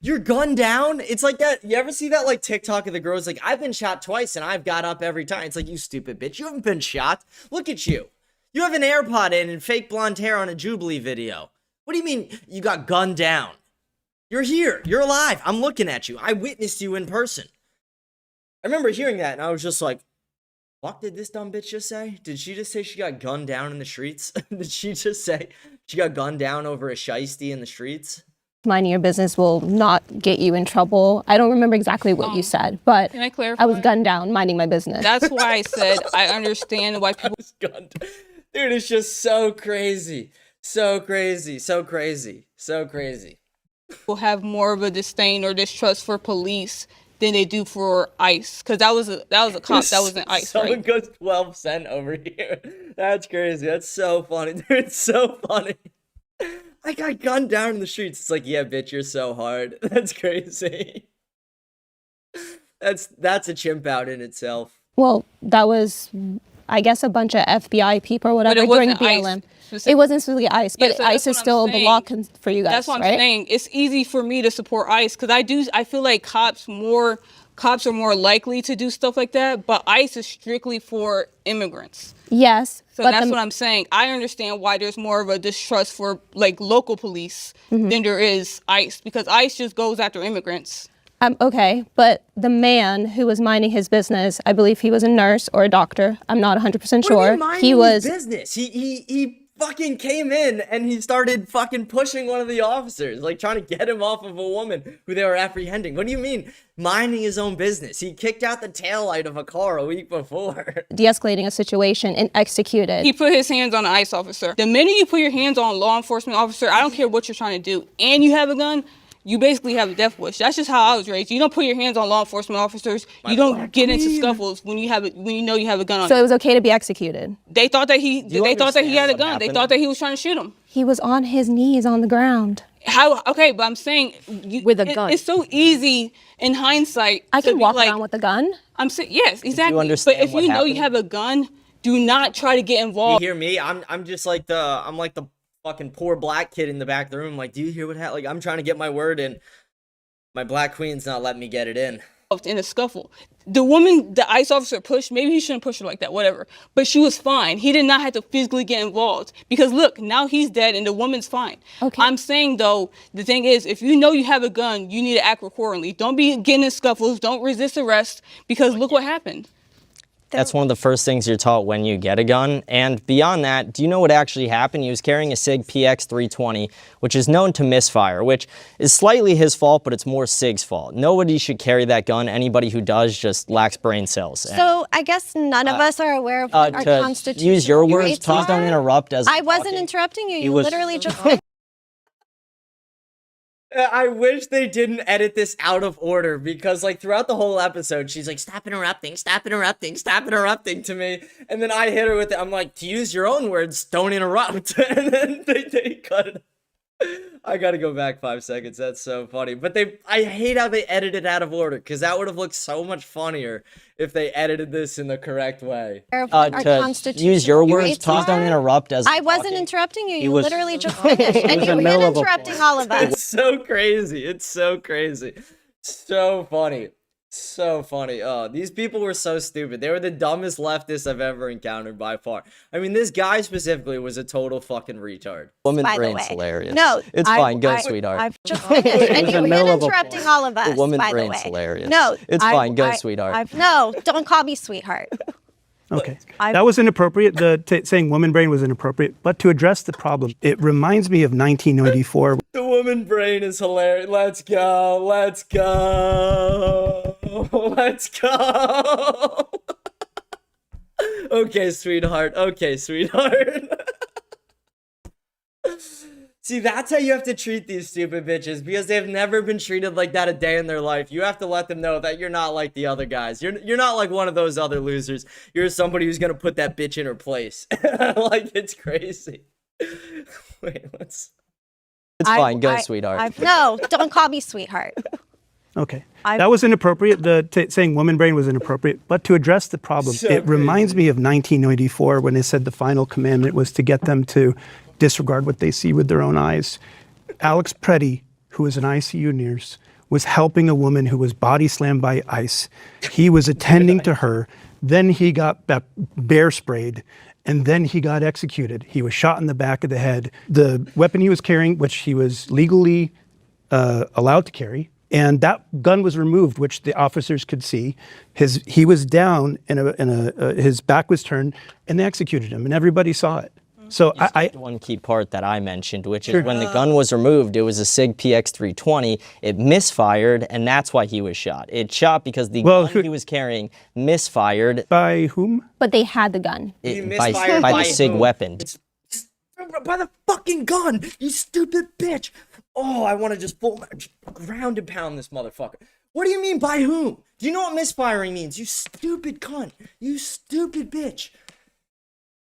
you're gunned down? It's like that. You ever see that like TikTok of the girls like, I've been shot twice and I've got up every time. It's like, you stupid bitch. You haven't been shot. Look at you. You have an AirPod in and fake blonde hair on a Jubilee video. What do you mean you got gunned down? You're here. You're alive. I'm looking at you. I witnessed you in person. I remember hearing that and I was just like, what did this dumb bitch just say? Did she just say she got gunned down in the streets? Did she just say she got gunned down over a shiesty in the streets? Minding your business will not get you in trouble. I don't remember exactly what you said, but Can I clarify? I was gunned down minding my business. That's why I said I understand why people. Dude, it's just so crazy. So crazy. So crazy. So crazy. Will have more of a disdain or distrust for police than they do for ICE, because that was a cop that was in ICE. Someone right? goes 12 cent over here. That's crazy. That's so funny. Dude, it's so funny. I got gunned down in the streets. It's like, yeah, bitch, you're so hard. That's crazy. That's a chimp out in itself. Well, that was, I guess, a bunch of FBI people or whatever during BLM. It wasn't specifically ICE, but Yeah, so ICE that's is what still I'm the saying. law for you guys, That's what I'm right? saying. It's easy for me to support ICE because I feel like cops are more likely to do stuff like that, but ICE is strictly for immigrants. Yes. So but that's what I'm saying. I understand why there's more of a distrust for like local police Mm-hmm. than there is ICE, because ICE just goes after immigrants. Okay, but the man who was minding his business, I believe he was a nurse or a doctor. I'm not 100% sure. He was business. He fucking came in and he started fucking pushing one of the officers, like trying to get him off of a woman who they were apprehending. What do you mean minding his own business? He kicked out the taillight of a car a week before. de-escalating a situation and executed. He put his hands on an ICE officer. The minute you put your hands on a law enforcement officer, I don't care what you're trying to do, and you have a gun, you basically have a death wish. That's just how I was raised. You don't put your hands on law enforcement officers. You don't get into scuffles when you know you have a gun on So you. it was okay to be executed. They thought that he had a what gun. They happened? thought that he was trying to shoot him. He was on his knees on the ground. How? Okay, but I'm saying With a gun. It's so easy in hindsight. I to can be walk like, around with a gun. I'm saying yes, exactly. understand But if what you know you happened? have a gun, do not try to get You involved. hear me? I'm just like I'm like the fucking poor black kid in the back of the room. Like, do you hear what happened? Like, I'm trying to get my word in. My black queen's not letting me get it in. In a scuffle. The woman, the ICE officer pushed, maybe he shouldn't push her like that, whatever. But she was fine. He did not have to physically get involved. Because look, now he's dead and the woman's fine. Okay. I'm saying though, the thing is, if you know you have a gun, you need to act accordingly. Don't be getting in scuffles. Don't resist arrest, because look what happened. That's one of the first things you're taught when you get a gun. And beyond that, do you know what actually happened? He was carrying a SIG PX320, which is known to misfire, which is slightly his fault, but it's more SIG's fault. Nobody should carry that gun. Anybody who does just lacks brain cells. So I guess none of us are aware of what our to constitution. use your words, rights please don't are. interrupt as I I'm wasn't talking. interrupting you. He You was- literally just. I wish they didn't edit this out of order, because like throughout the whole episode, she's like, stop interrupting to me. And then I hit her with it. I'm like, to use your own words, don't interrupt. And then they cut it. I gotta go back 5 seconds. That's so funny. But I hate how they edited it out of order, because that would have looked so much funnier if they edited this in the correct way. Our To constitution. use your words, rights please don't are. interrupt as I I'm wasn't talking. interrupting you. He You was- literally just finished, and in you've the been middle of a interrupting all of us. It's so crazy. It's so crazy. So funny. So funny. Oh, these people were so stupid. They were the dumbest leftists I've ever encountered by far. I mean, this guy specifically was a total fucking retard. Woman By the brain's way. hilarious. No, It's fine. Go, sweetheart. I've just finished, and in the you've been middle of a interrupting all of us. The woman by the brain's way. hilarious. No, It's fine. Go, sweetheart. No, don't call me sweetheart. Okay. That was inappropriate. Saying woman brain was inappropriate. But to address the problem, it reminds me of 1994. The woman brain is hilarious. Let's go. Let's go. Let's go. Okay, sweetheart. Okay, sweetheart. See, that's how you have to treat these stupid bitches, because they've never been treated like that a day in their life. You have to let them know that you're not like the other guys. You're not like one of those other losers. You're somebody who's gonna put that bitch in her place. Like, it's crazy. Wait, let's... It's fine. Go, sweetheart. No, don't call me sweetheart. Okay. That was inappropriate. Saying woman brain was inappropriate. But to address the problem, So it reminds me of 1994 when they said the final commandment was to get them to disregard what they see with their own eyes. Alex Preddy, who was an ICU nurse, was helping a woman who was body slammed by ICE. He was attending to her. Then he got bear sprayed. And then he got executed. He was shot in the back of the head. The weapon he was carrying, which he was legally allowed to carry, and that gun was removed, which the officers could see. He was down, his back was turned, and they executed him, and everybody saw it. So I one key part that I mentioned, which is when the gun was removed, it was a SIG PX320. It misfired, and that's why he was shot. It shot because the gun he was carrying misfired. By whom? But they had the gun. By the SIG weapon. By the fucking gun, you stupid bitch. Oh, I want to just ground and pound this motherfucker. What do you mean by whom? Do you know what misfiring means? You stupid cunt. You stupid bitch.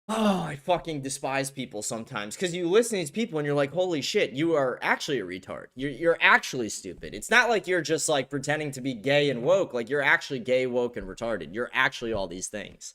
Oh, I fucking despise people sometimes because you listen to these people and you're like, holy shit, you are actually a retard. You're actually stupid. It's not like you're just like pretending to be gay and woke. Like you're actually gay, woke, and retarded. You're actually all these things.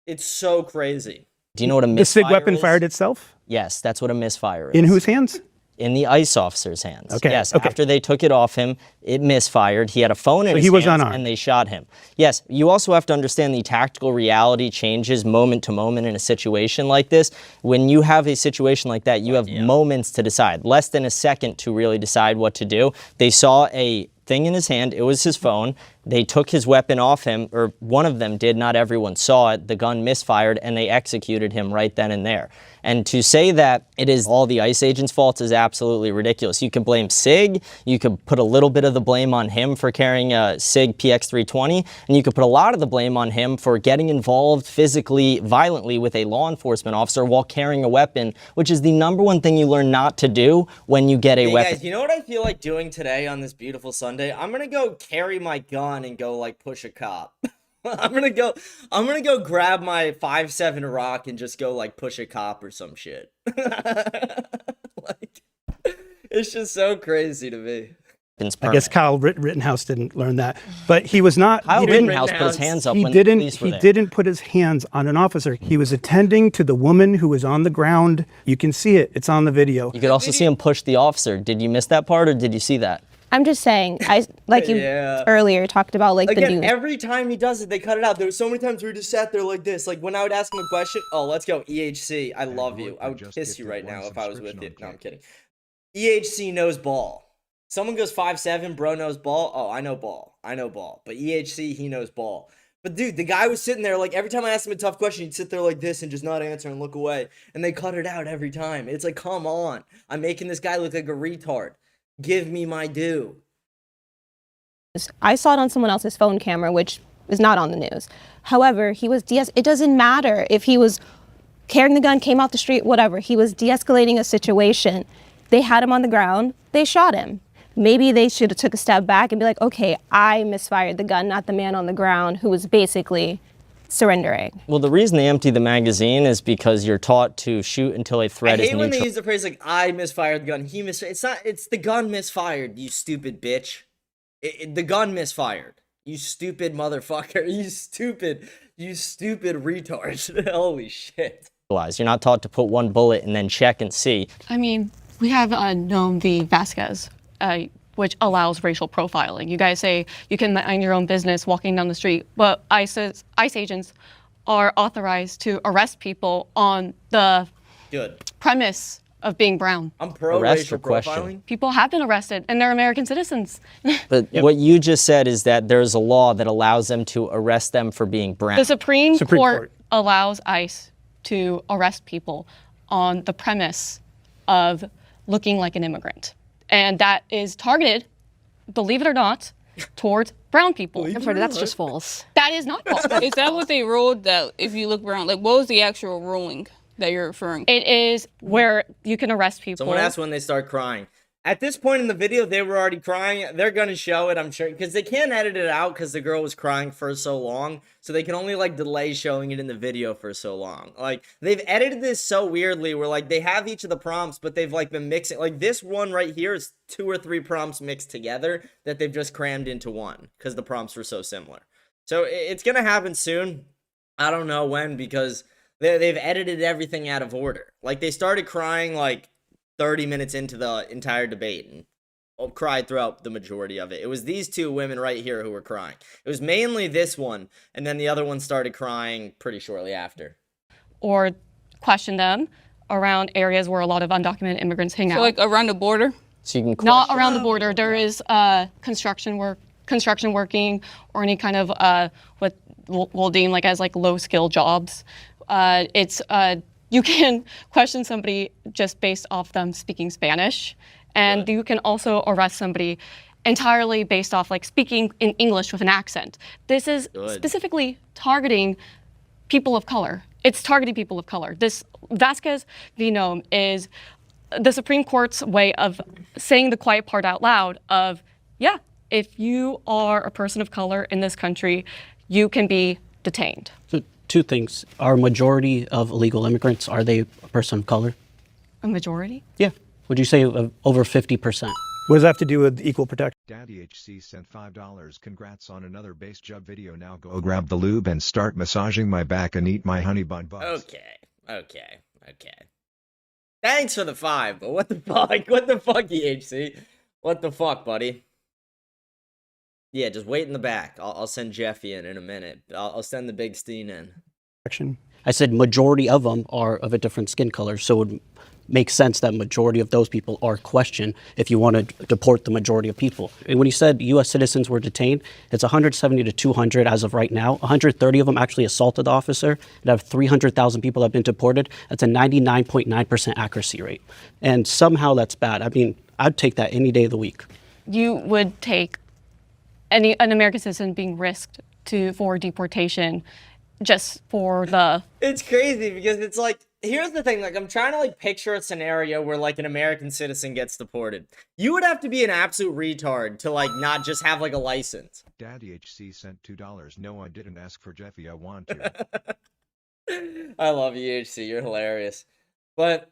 It's so crazy. Do you know what a misfire The SIG weapon is? fired itself? Yes, that's what a misfire is. In whose hands? In the ICE officer's hands. Okay. Yes, okay. after they took it off him, it misfired. He had a phone in his he was hands unarmed. and they shot him. Yes, you also have to understand the tactical reality changes moment to moment in a situation like this. When you have a situation like that, you have moments to decide, less than a second to really decide what to do. They saw a thing in his hand. It was his phone. They took his weapon off him, or one of them did. Not everyone saw it. The gun misfired, and they executed him right then and there. And to say that it is all the ICE agents' fault is absolutely ridiculous. You can blame SIG. You could put a little bit of the blame on him for carrying a SIG PX320, and you could put a lot of the blame on him for getting involved physically, violently with a law enforcement officer while carrying a weapon, which is the #1 thing you learn not to do when you get a weapon. Guys, you know what I feel like doing today on this beautiful Sunday? I'm gonna go carry my gun and go like push a cop. I'm gonna go grab my 5.7 rock and just go like push a cop or some shit. Like, it's just so crazy to me. I guess Kyle Rittenhouse didn't learn that, but he was not. Kyle Rittenhouse put his hands up when the police were there. He didn't put his hands on an officer. He was attending to the woman who was on the ground. You can see it. It's on the video. You could also see him push the officer. Did you miss that part, or did you see that? I'm just saying, you earlier talked about like Again, the news. every time he does it, they cut it out. There were so many times where he just sat there like this. Like when I would ask him a question, oh, let's go, EHC, I love you. I would kiss you right now if I was with you. No, I'm kidding. EHC knows ball. Someone goes 5'7", bro knows ball. Oh, I know ball. But EHC, he knows ball. But dude, the guy was sitting there, like every time I asked him a tough question, he'd sit there like this and just not answer and look away. And they cut it out every time. It's like, come on. I'm making this guy look like a retard. Give me my due. I saw it on someone else's phone camera, which is not on the news. However, he was it doesn't matter if he was carrying the gun, came off the street, whatever. He was de-escalating a situation. They had him on the ground. They shot him. Maybe they should have took a step back and be like, okay, I misfired the gun, not the man on the ground who was basically surrendering. Well, the reason they empty the magazine is because you're taught to shoot until a threat is neutral. I hate when they use the phrase like, I misfired the gun. He misfired. It's the gun misfired, you stupid bitch. The gun misfired. You stupid motherfucker. You stupid retard. Holy shit. You're not taught to put one bullet and then check and see. I mean, we have Noam V. Vasquez, which allows racial profiling. You guys say you can mind your own business walking down the street, but ICE agents are authorized to arrest people on the premise of being brown. I'm pro-racial profiling. People have been arrested, and they're American citizens. But what you just said is that there's a law that allows them to arrest them for being brown. The Supreme Court allows ICE to arrest people on the premise of looking like an immigrant. And that is targeted, believe it or not, towards brown people. I'm sorry, that's just false. That is not false. Is that what they ruled, that if you look brown? Like, what was the actual ruling that you're referring to? It is where you can arrest people. Someone asked when they start crying. At this point in the video, they were already crying. They're going to show it, I'm sure, because they can't edit it out because the girl was crying for so long. So they can only, like, delay showing it in the video for so long. Like, they've edited this so weirdly where, like, they have each of the prompts, but they've, like, been mixing. Like, this one right here is 2 or 3 prompts mixed together that they've just crammed into one because the prompts were so similar. So it's going to happen soon. I don't know when because they've edited everything out of order. Like, they started crying, like, 30 minutes into the entire debate and cried throughout the majority of it. It was these 2 women right here who were crying. It was mainly this one, and then the other one started crying pretty shortly after. Or question them around areas where a lot of undocumented immigrants hang out. So like around the border? So you can not around the border. There is construction working, or any kind of what we'll deem like as like low skill jobs. It's You can question somebody just based off them speaking Spanish, and you can also arrest somebody entirely based off like speaking in English with an accent. This is specifically targeting people of color. It's targeting people of color. This Vasquez v. Noem is the Supreme Court's way of saying the quiet part out loud of, yeah, if you are a person of color in this country, you can be detained. So two things. Are majority of illegal immigrants, are they a person of color? A majority? Yeah. Would you say over 50%? What does that have to do with equal protection? Daddy HC sent $5. Congrats on another base jub video. Now go grab the lube and start massaging my back and eat my honey bun buns. Okay. Thanks for the 5, but what the fuck? What the fuck, EHC? What the fuck, buddy? Yeah, just wait in the back. I'll send Jeffy in a minute. I'll send the big Steen in. I said majority of them are of a different skin color, so it would make sense that majority of those people are questioned if you want to deport the majority of people. And when you said U.S. citizens were detained, it's 170 to 200 as of right now. 130 of them actually assaulted the officer. And out of 300,000 people that have been deported, that's a 99.9% accuracy rate. And somehow that's bad. I mean, I'd take that any day of the week. You would take an American citizen being risked for deportation just for the... It's crazy because it's like, here's the thing, like I'm trying to like picture a scenario where like an American citizen gets deported. You would have to be an absolute retard to like not just have like a license. Daddy HC sent $2. No, I didn't ask for Jeffy. I want to. I love you, HC. You're hilarious. But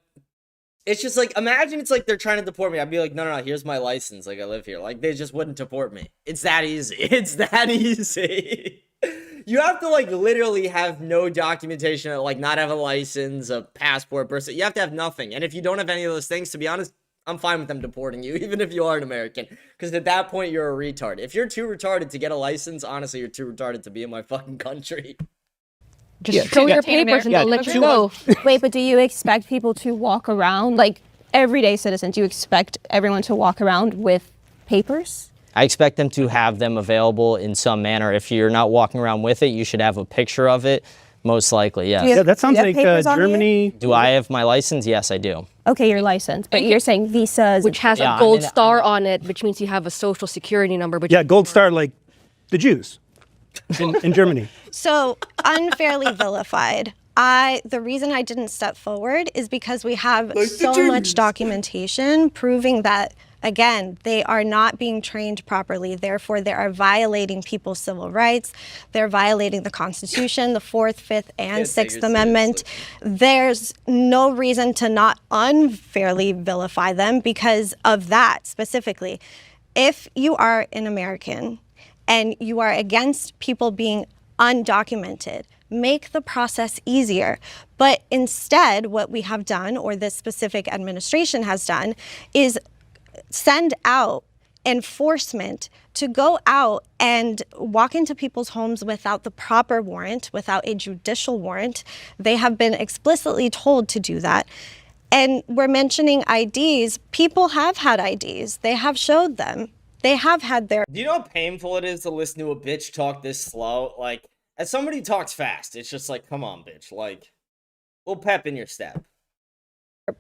it's just like, imagine it's like they're trying to deport me. I'd be like, no, here's my license. Like I live here. Like they just wouldn't deport me. It's that easy. It's that easy. You have to like literally have no documentation, like not have a license, a passport, birth. You have to have nothing. And if you don't have any of those things, to be honest, I'm fine with them deporting you, even if you are an American. Because at that point, you're a retard. If you're too retarded to get a license, honestly, you're too retarded to be in my fucking country. Just show your papers and they'll let you go. Wait, but do you expect people to walk around, like everyday citizens, do you expect everyone to walk around with papers? I expect them to have them available in some manner. If you're not walking around with it, you should have a picture of it, most likely, yes. Yeah, that sounds like Germany. Do I have my license? Yes, I do. Okay, your license, but you're saying visas. Which has a gold star on it, which means you have a social security number. But yeah, gold star like the Jews in Germany. So unfairly vilified. The reason I didn't step forward is because we have so much documentation proving that, again, they are not being trained properly. Therefore, they are violating people's civil rights. They're violating the Constitution, the 4th, 5th, and 6th Amendment. There's no reason to not unfairly vilify them because of that specifically. If you are an American and you are against people being undocumented, make the process easier. But instead, what we have done, or this specific administration has done, is send out enforcement to go out and walk into people's homes without the proper warrant, without a judicial warrant. They have been explicitly told to do that. And we're mentioning IDs. People have had IDs. They have showed them. They have had their... Do you know how painful it is to listen to a bitch talk this slow? Like, as somebody who talks fast, it's just like, come on, bitch. Like, we'll pep in your step.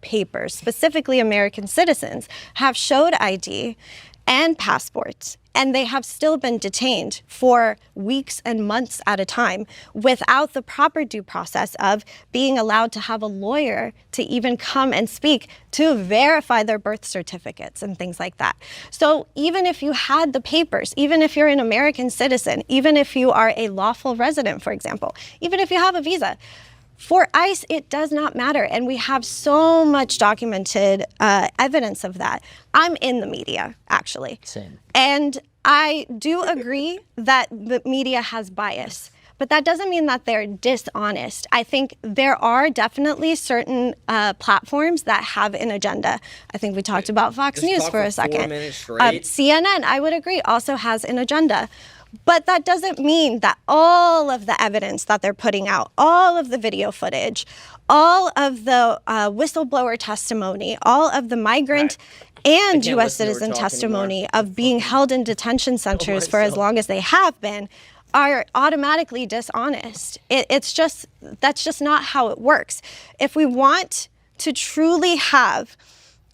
Papers, specifically American citizens, have showed ID and passports, and they have still been detained for weeks and months at a time without the proper due process of being allowed to have a lawyer to even come and speak to verify their birth certificates and things like that. So even if you had the papers, even if you're an American citizen, even if you are a lawful resident, for example, even if you have a visa, for ICE, it does not matter, and we have so much documented evidence of that. I'm in the media, actually. Same. And I do agree that the media has bias, but that doesn't mean that they're dishonest. I think there are definitely certain platforms that have an agenda. I think we talked about Fox News for a second. 4 minutes straight. CNN, I would agree, also has an agenda. But that doesn't mean that all of the evidence that they're putting out, all of the video footage, all of the whistleblower testimony, all of the migrant and U.S. citizen testimony of being held in detention centers for as long as they have been, are automatically dishonest. That's just not how it works. If we want to truly have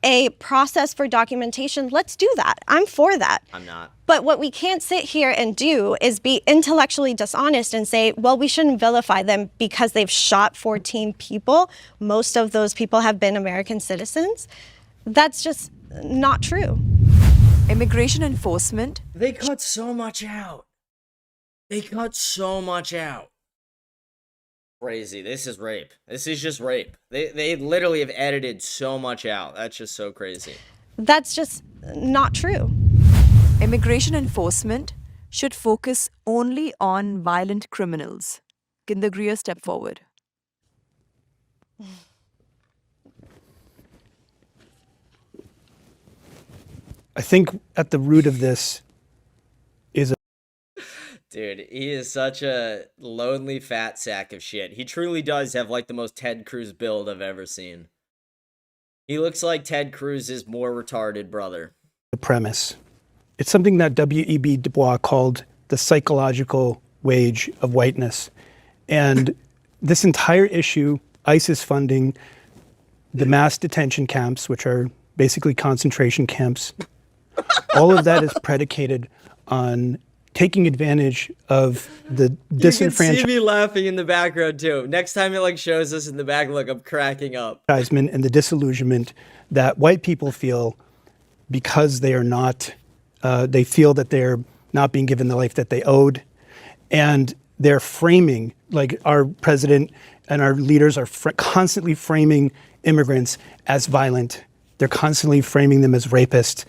a process for documentation, let's do that. I'm for that. I'm not. But what we can't sit here and do is be intellectually dishonest and say, well, we shouldn't vilify them because they've shot 14 people. Most of those people have been American citizens. That's just not true. Immigration enforcement. They cut so much out. They cut so much out. Crazy. This is rape. This is just rape. They literally have edited so much out. That's just so crazy. That's just not true. Immigration enforcement should focus only on violent criminals. Can the Greer step forward? I think at the root of this is a Dude, he is such a lonely fat sack of shit. He truly does have like the most Ted Cruz build I've ever seen. He looks like Ted Cruz's more retarded brother. premise. It's something that W.E.B. Du Bois called the psychological wage of whiteness. And this entire issue, ISIS funding, the mass detention camps, which are basically concentration camps, all of that is predicated on taking advantage of the disenfranchisement. You can see me laughing in the background too. Next time it like shows us in the back, look, I'm cracking up. And the disillusionment that white people feel because they are not, they feel that they're not being given the life that they owed. And they're framing, like our president and our leaders are constantly framing immigrants as violent. They're constantly framing them as rapists.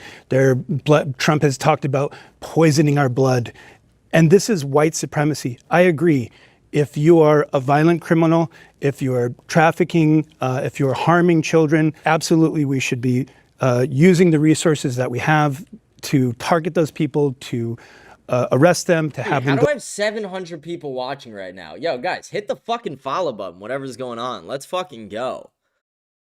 Trump has talked about poisoning our blood. And this is white supremacy. I agree. If you are a violent criminal, if you are trafficking, if you are harming children, absolutely we should be using the resources that we have to target those people, to arrest them, to have them. How do I have 700 people watching right now? Yo, guys, hit the fucking follow button, whatever's going on. Let's fucking go.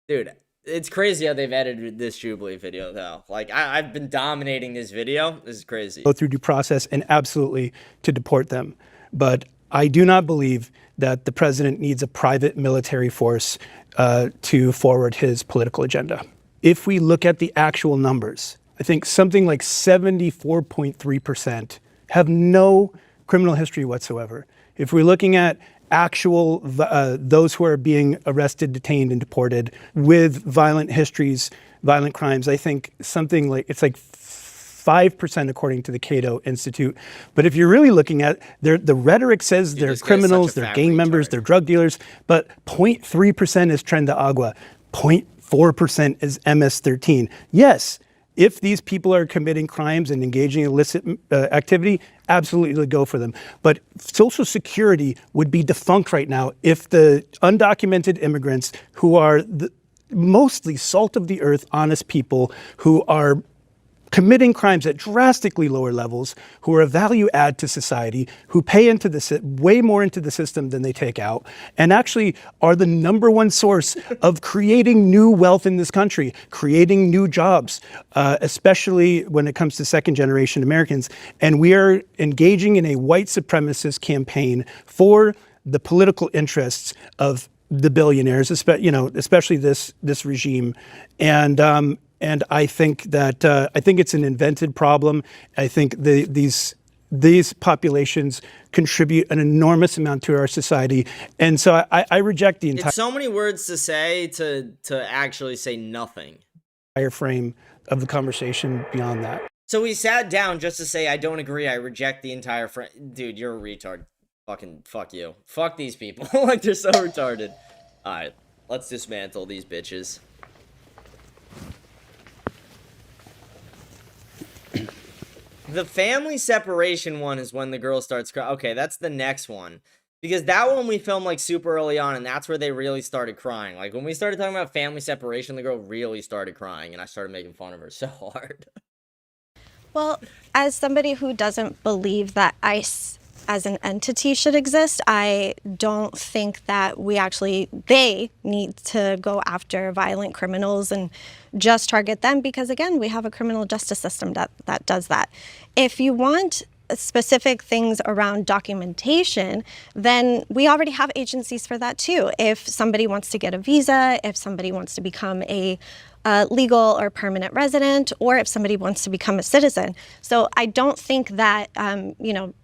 Dude, it's crazy how they've edited this Jubilee video, though. Like, I've been dominating this video. This is crazy. Go through due process and absolutely to deport them. But I do not believe that the president needs a private military force to forward his political agenda. If we look at the actual numbers, I think something like 74.3% have no criminal history whatsoever. If we're looking at actual those who are being arrested, detained, and deported with violent histories, violent crimes, I think something like it's like 5% according to the Cato Institute. But if you're really looking at the rhetoric says they're criminals, they're gang members, they're drug dealers, but 0.3% is Tren de Agua, 0.4% is MS-13. Yes, if these people are committing crimes and engaging in illicit activity, absolutely go for them. But Social Security would be defunct right now if the undocumented immigrants who are mostly salt of the earth, honest people who are committing crimes at drastically lower levels, who are a value add to society, who pay into way more into the system than they take out, and actually are the number one source of creating new wealth in this country, creating new jobs, especially when it comes to second generation Americans. And we are engaging in a white supremacist campaign for the political interests of the billionaires, especially this regime. And I think that I think it's an invented problem. I think these populations contribute an enormous amount to our society, and so I reject the entire. It's so many words to say to actually say nothing. Entire frame of the conversation beyond that. So we sat down just to say I don't agree. I reject the entire frame. Dude, you're a retard. Fucking fuck you. Fuck these people. Like they're so retarded. All right, let's dismantle these bitches. The family separation one is when the girl starts crying. Okay, that's the next one. Because that one we filmed like super early on, and that's where they really started crying. Like when we started talking about family separation, the girl really started crying, and I started making fun of her so hard. Well, as somebody who doesn't believe that ICE as an entity should exist, I don't think that they need to go after violent criminals and just target them because, again, we have a criminal justice system that does that. If you want specific things around documentation, then we already have agencies for that too. If somebody wants to get a visa, if somebody wants to become a legal or permanent resident, or if somebody wants to become a citizen. So I don't think that,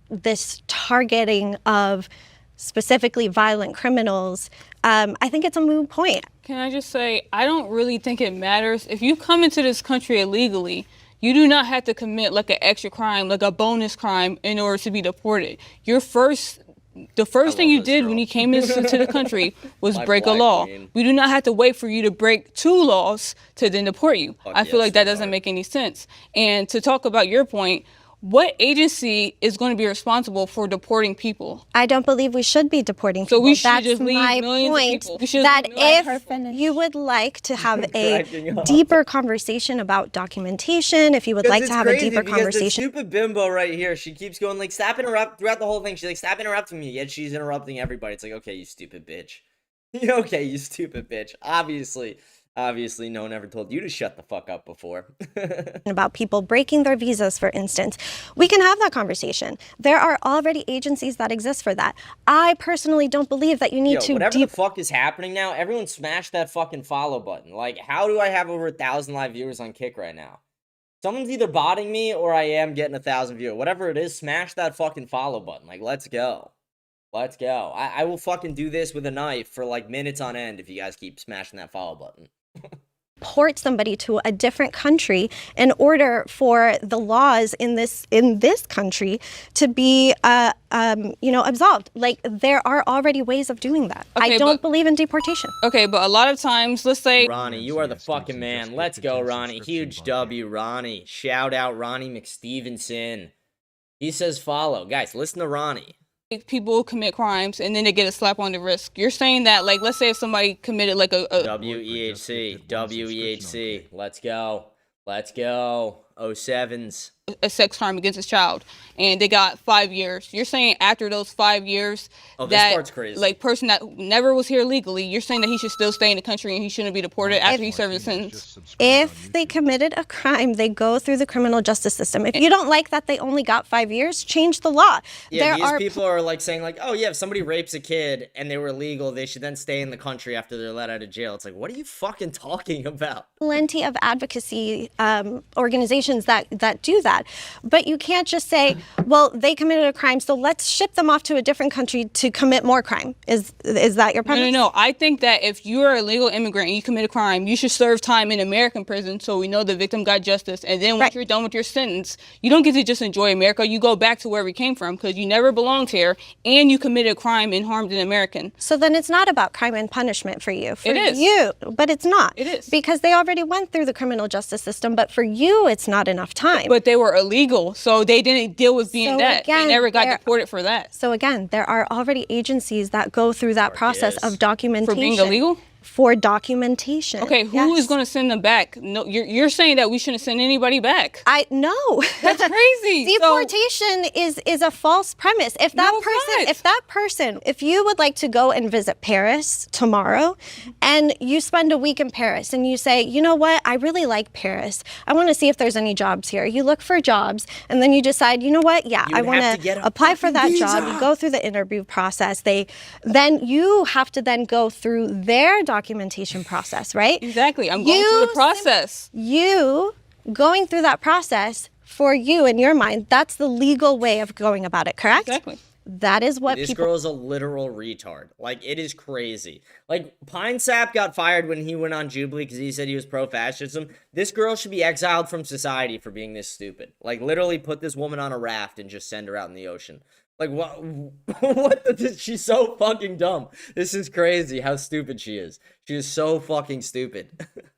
this targeting of specifically violent criminals, I think it's a moot point. Can I just say, I don't really think it matters. If you come into this country illegally, you do not have to commit like an extra crime, like a bonus crime in order to be deported. The first thing you did when you came into the country was break a law. We do not have to wait for you to break 2 laws to then deport you. I feel like that doesn't make any sense. And to talk about your point, what agency is going to be responsible for deporting people? I don't believe we should be deporting people. So we should That's just leave my millions point, of people. that if you would like to have a deeper conversation about documentation, if you would like to have a deeper conversation. This stupid bimbo right here, she keeps going like, stop interrupt throughout the whole thing. She's like, stop interrupting me. Yet she's interrupting everybody. It's like, okay, you stupid bitch. Okay, you stupid bitch. Obviously, no one ever told you to shut the fuck up before. About people breaking their visas, for instance. We can have that conversation. There are already agencies that exist for that. I personally don't believe that you need to... Whatever the fuck is happening now, everyone smash that fucking follow button. Like, how do I have over 1,000 live viewers on Kick right now? Someone's either botting me or I am getting 1,000 viewers. Whatever it is, smash that fucking follow button. Like, let's go. Let's go. I will fucking do this with a knife for like minutes on end if you guys keep smashing that follow button. Port somebody to a different country in order for the laws in this country to be absolved. Like, there are already ways of doing that. Okay, I don't believe in deportation. Okay, but a lot of times, let's say... Ronnie, you are the fucking man. Let's go, Ronnie. Huge W, Ronnie. Shout out Ronnie McStevenson. He says follow. Guys, listen to Ronnie. People commit crimes and then they get a slap on the wrist. You're saying that, like, let's say if somebody committed like a WEHC. Let's go. 07s. A sex crime against a child, and they got 5 years. You're saying after those 5 years, this part's crazy. Like, person that never was here legally, you're saying that he should still stay in the country and he shouldn't be deported after he served a sentence? If they committed a crime, they go through the criminal justice system. If you don't like that they only got 5 years, change the law. Yeah, these people are like saying like, oh yeah, if somebody rapes a kid and they were legal, they should then stay in the country after they're let out of jail. It's like, what are you fucking talking about? Plenty of advocacy organizations that do that. But you can't just say, well, they committed a crime, so let's ship them off to a different country to commit more crime. Is that your premise? No. I think that if you're a legal immigrant and you commit a crime, you should serve time in American prison so we know the victim got justice. And then once you're done with your sentence, you don't get to just enjoy America. You go back to where we came from because you never belonged here and you committed a crime and harmed an American. So then it's not about crime and punishment for you. It is. But it's not. It is. Because they already went through the criminal justice system, but for you, it's not enough time. But they were illegal, so they didn't deal with being that. They never got deported for that. So again, there are already agencies that go through that process of documentation. For being illegal? For documentation. Okay, who is going to send them back? No, you're saying that we shouldn't send anybody back. No. That's crazy. Deportation is a false premise. If you would like to go and visit Paris tomorrow and you spend a week in Paris and you say, you know what, I really like Paris. I want to see if there's any jobs here. You look for jobs and then you decide, you know what, I want to apply for that job. You go through the interview process. Then you have to then go through their documentation process, right? Exactly. I'm going through the process. You going through that process, for you in your mind, that's the legal way of going about it, correct? Exactly. That is what this girl is a literal retard. Like, it is crazy. Like, Pine Sap got fired when he went on Jubilee because he said he was pro-fascism. This girl should be exiled from society for being this stupid. Like, literally put this woman on a raft and just send her out in the ocean. Like, what? She's so fucking dumb. This is crazy how stupid she is. She is so fucking stupid.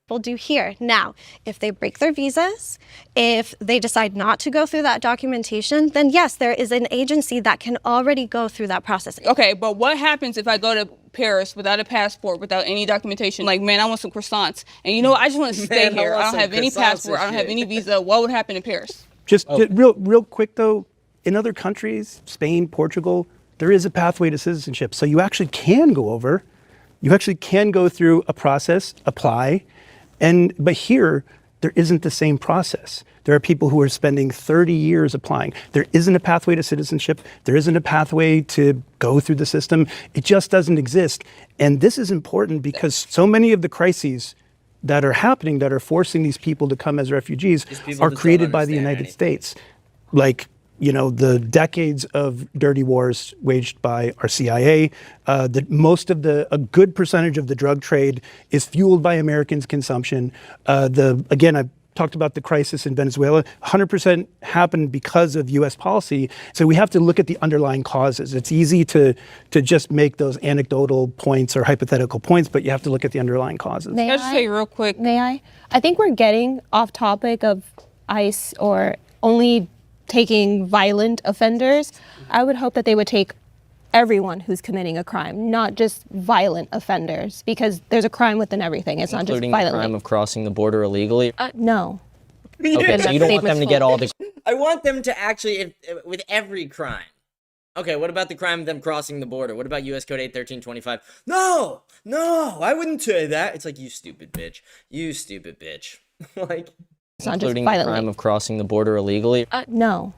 People do here. Now, if they break their visas, if they decide not to go through that documentation, then yes, there is an agency that can already go through that process. Okay, but what happens if I go to Paris without a passport, without any documentation? Like, man, I want some croissants. And you know what? I just want to stay here. I don't have any passport. I don't have any visa. What would happen in Paris? Just real quick, though. In other countries, Spain, Portugal, there is a pathway to citizenship. So you actually can go over. You actually can go through a process, apply. But here, there isn't the same process. There are people who are spending 30 years applying. There isn't a pathway to citizenship. There isn't a pathway to go through the system. It just doesn't exist. And this is important because so many of the crises that are happening, that are forcing these people to come as refugees, are created by the United States. Like, you know, the decades of dirty wars waged by our CIA, a good percentage of the drug trade is fueled by Americans' consumption. Again, I've talked about the crisis in Venezuela, 100% happened because of US policy. So we have to look at the underlying causes. It's easy to just make those anecdotal points or hypothetical points, but you have to look at the underlying causes. May I just say real quick? May I? I think we're getting off topic of ICE or only taking violent offenders. I would hope that they would take everyone who's committing a crime, not just violent offenders, because there's a crime within everything. It's not just Including violently. the crime of crossing the border illegally? No. Okay, so you don't want them to get all the... I want them to actually, with every crime. Okay, what about the crime of them crossing the border? What about US Code 81325? No, I wouldn't say that. It's like, you stupid bitch. You stupid bitch. Like, it's not including just the violently. crime of crossing the border illegally? No.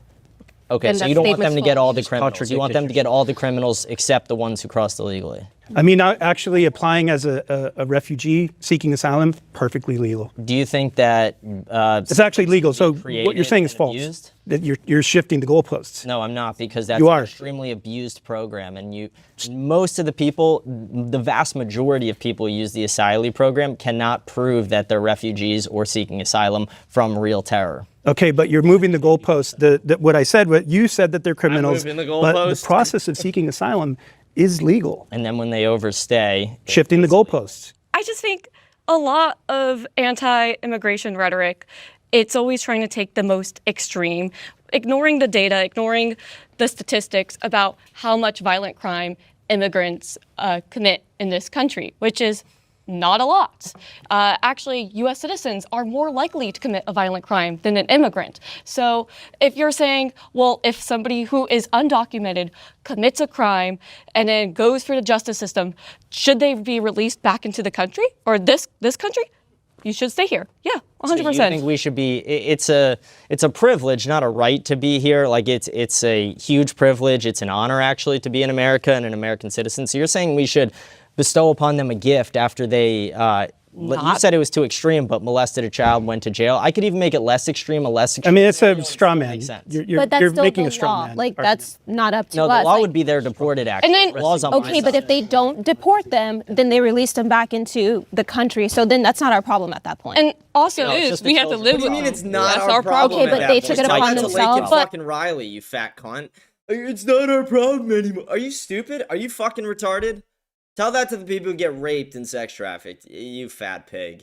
Okay, And so that you don't want statement's them to get all the false. criminals. You want them to get all the criminals except the ones who crossed illegally. I mean, actually applying as a refugee seeking asylum, perfectly legal. Do you think that... it's actually legal. So what you're saying is false. Abused? That you're shifting the goalposts. No, I'm not, because that's You an are. extremely abused program. And most of the people, the vast majority of people who use the asylee program cannot prove that they're refugees or seeking asylum from real terror. Okay, but you're moving the goalposts. What I said, what you said that they're criminals, moving the but the goalpost. process of seeking asylum is legal. And then when they overstay... Shifting the goalposts. I just think a lot of anti-immigration rhetoric, it's always trying to take the most extreme, ignoring the data, ignoring the statistics about how much violent crime immigrants commit in this country, which is not a lot. Actually, U.S. citizens are more likely to commit a violent crime than an immigrant. So if you're saying, well, if somebody who is undocumented commits a crime and then goes through the justice system, should they be released back into the country or this country? You should stay here. Yeah, 100%. So you think we should be? It's a privilege, not a right, to be here. Like it's a huge privilege. It's an honor actually to be in America and an American citizen. So you're saying we should bestow upon them a gift after they, you said it was too extreme, but molested a child, went to jail. I could even make it less extreme, I mean, it's a straw man. But that's You're still making the a straw law. man. Like, argument. that's not up to No, us. the law would be they're deported, actually. And then- Law's on my Okay, but side. if they don't deport them, then they release them back into the country. So then that's not our problem at that point. And also, No, it's it is. just We the have to children. live What do with you mean them. it's not That's our problem? Okay, but at they that took point? it upon Like, themselves, Like but- fucking Riley, you fat cunt. It's not our problem anymore. Are you stupid? Are you fucking retarded? Tell that to the people who get raped and sex trafficked. You fat pig.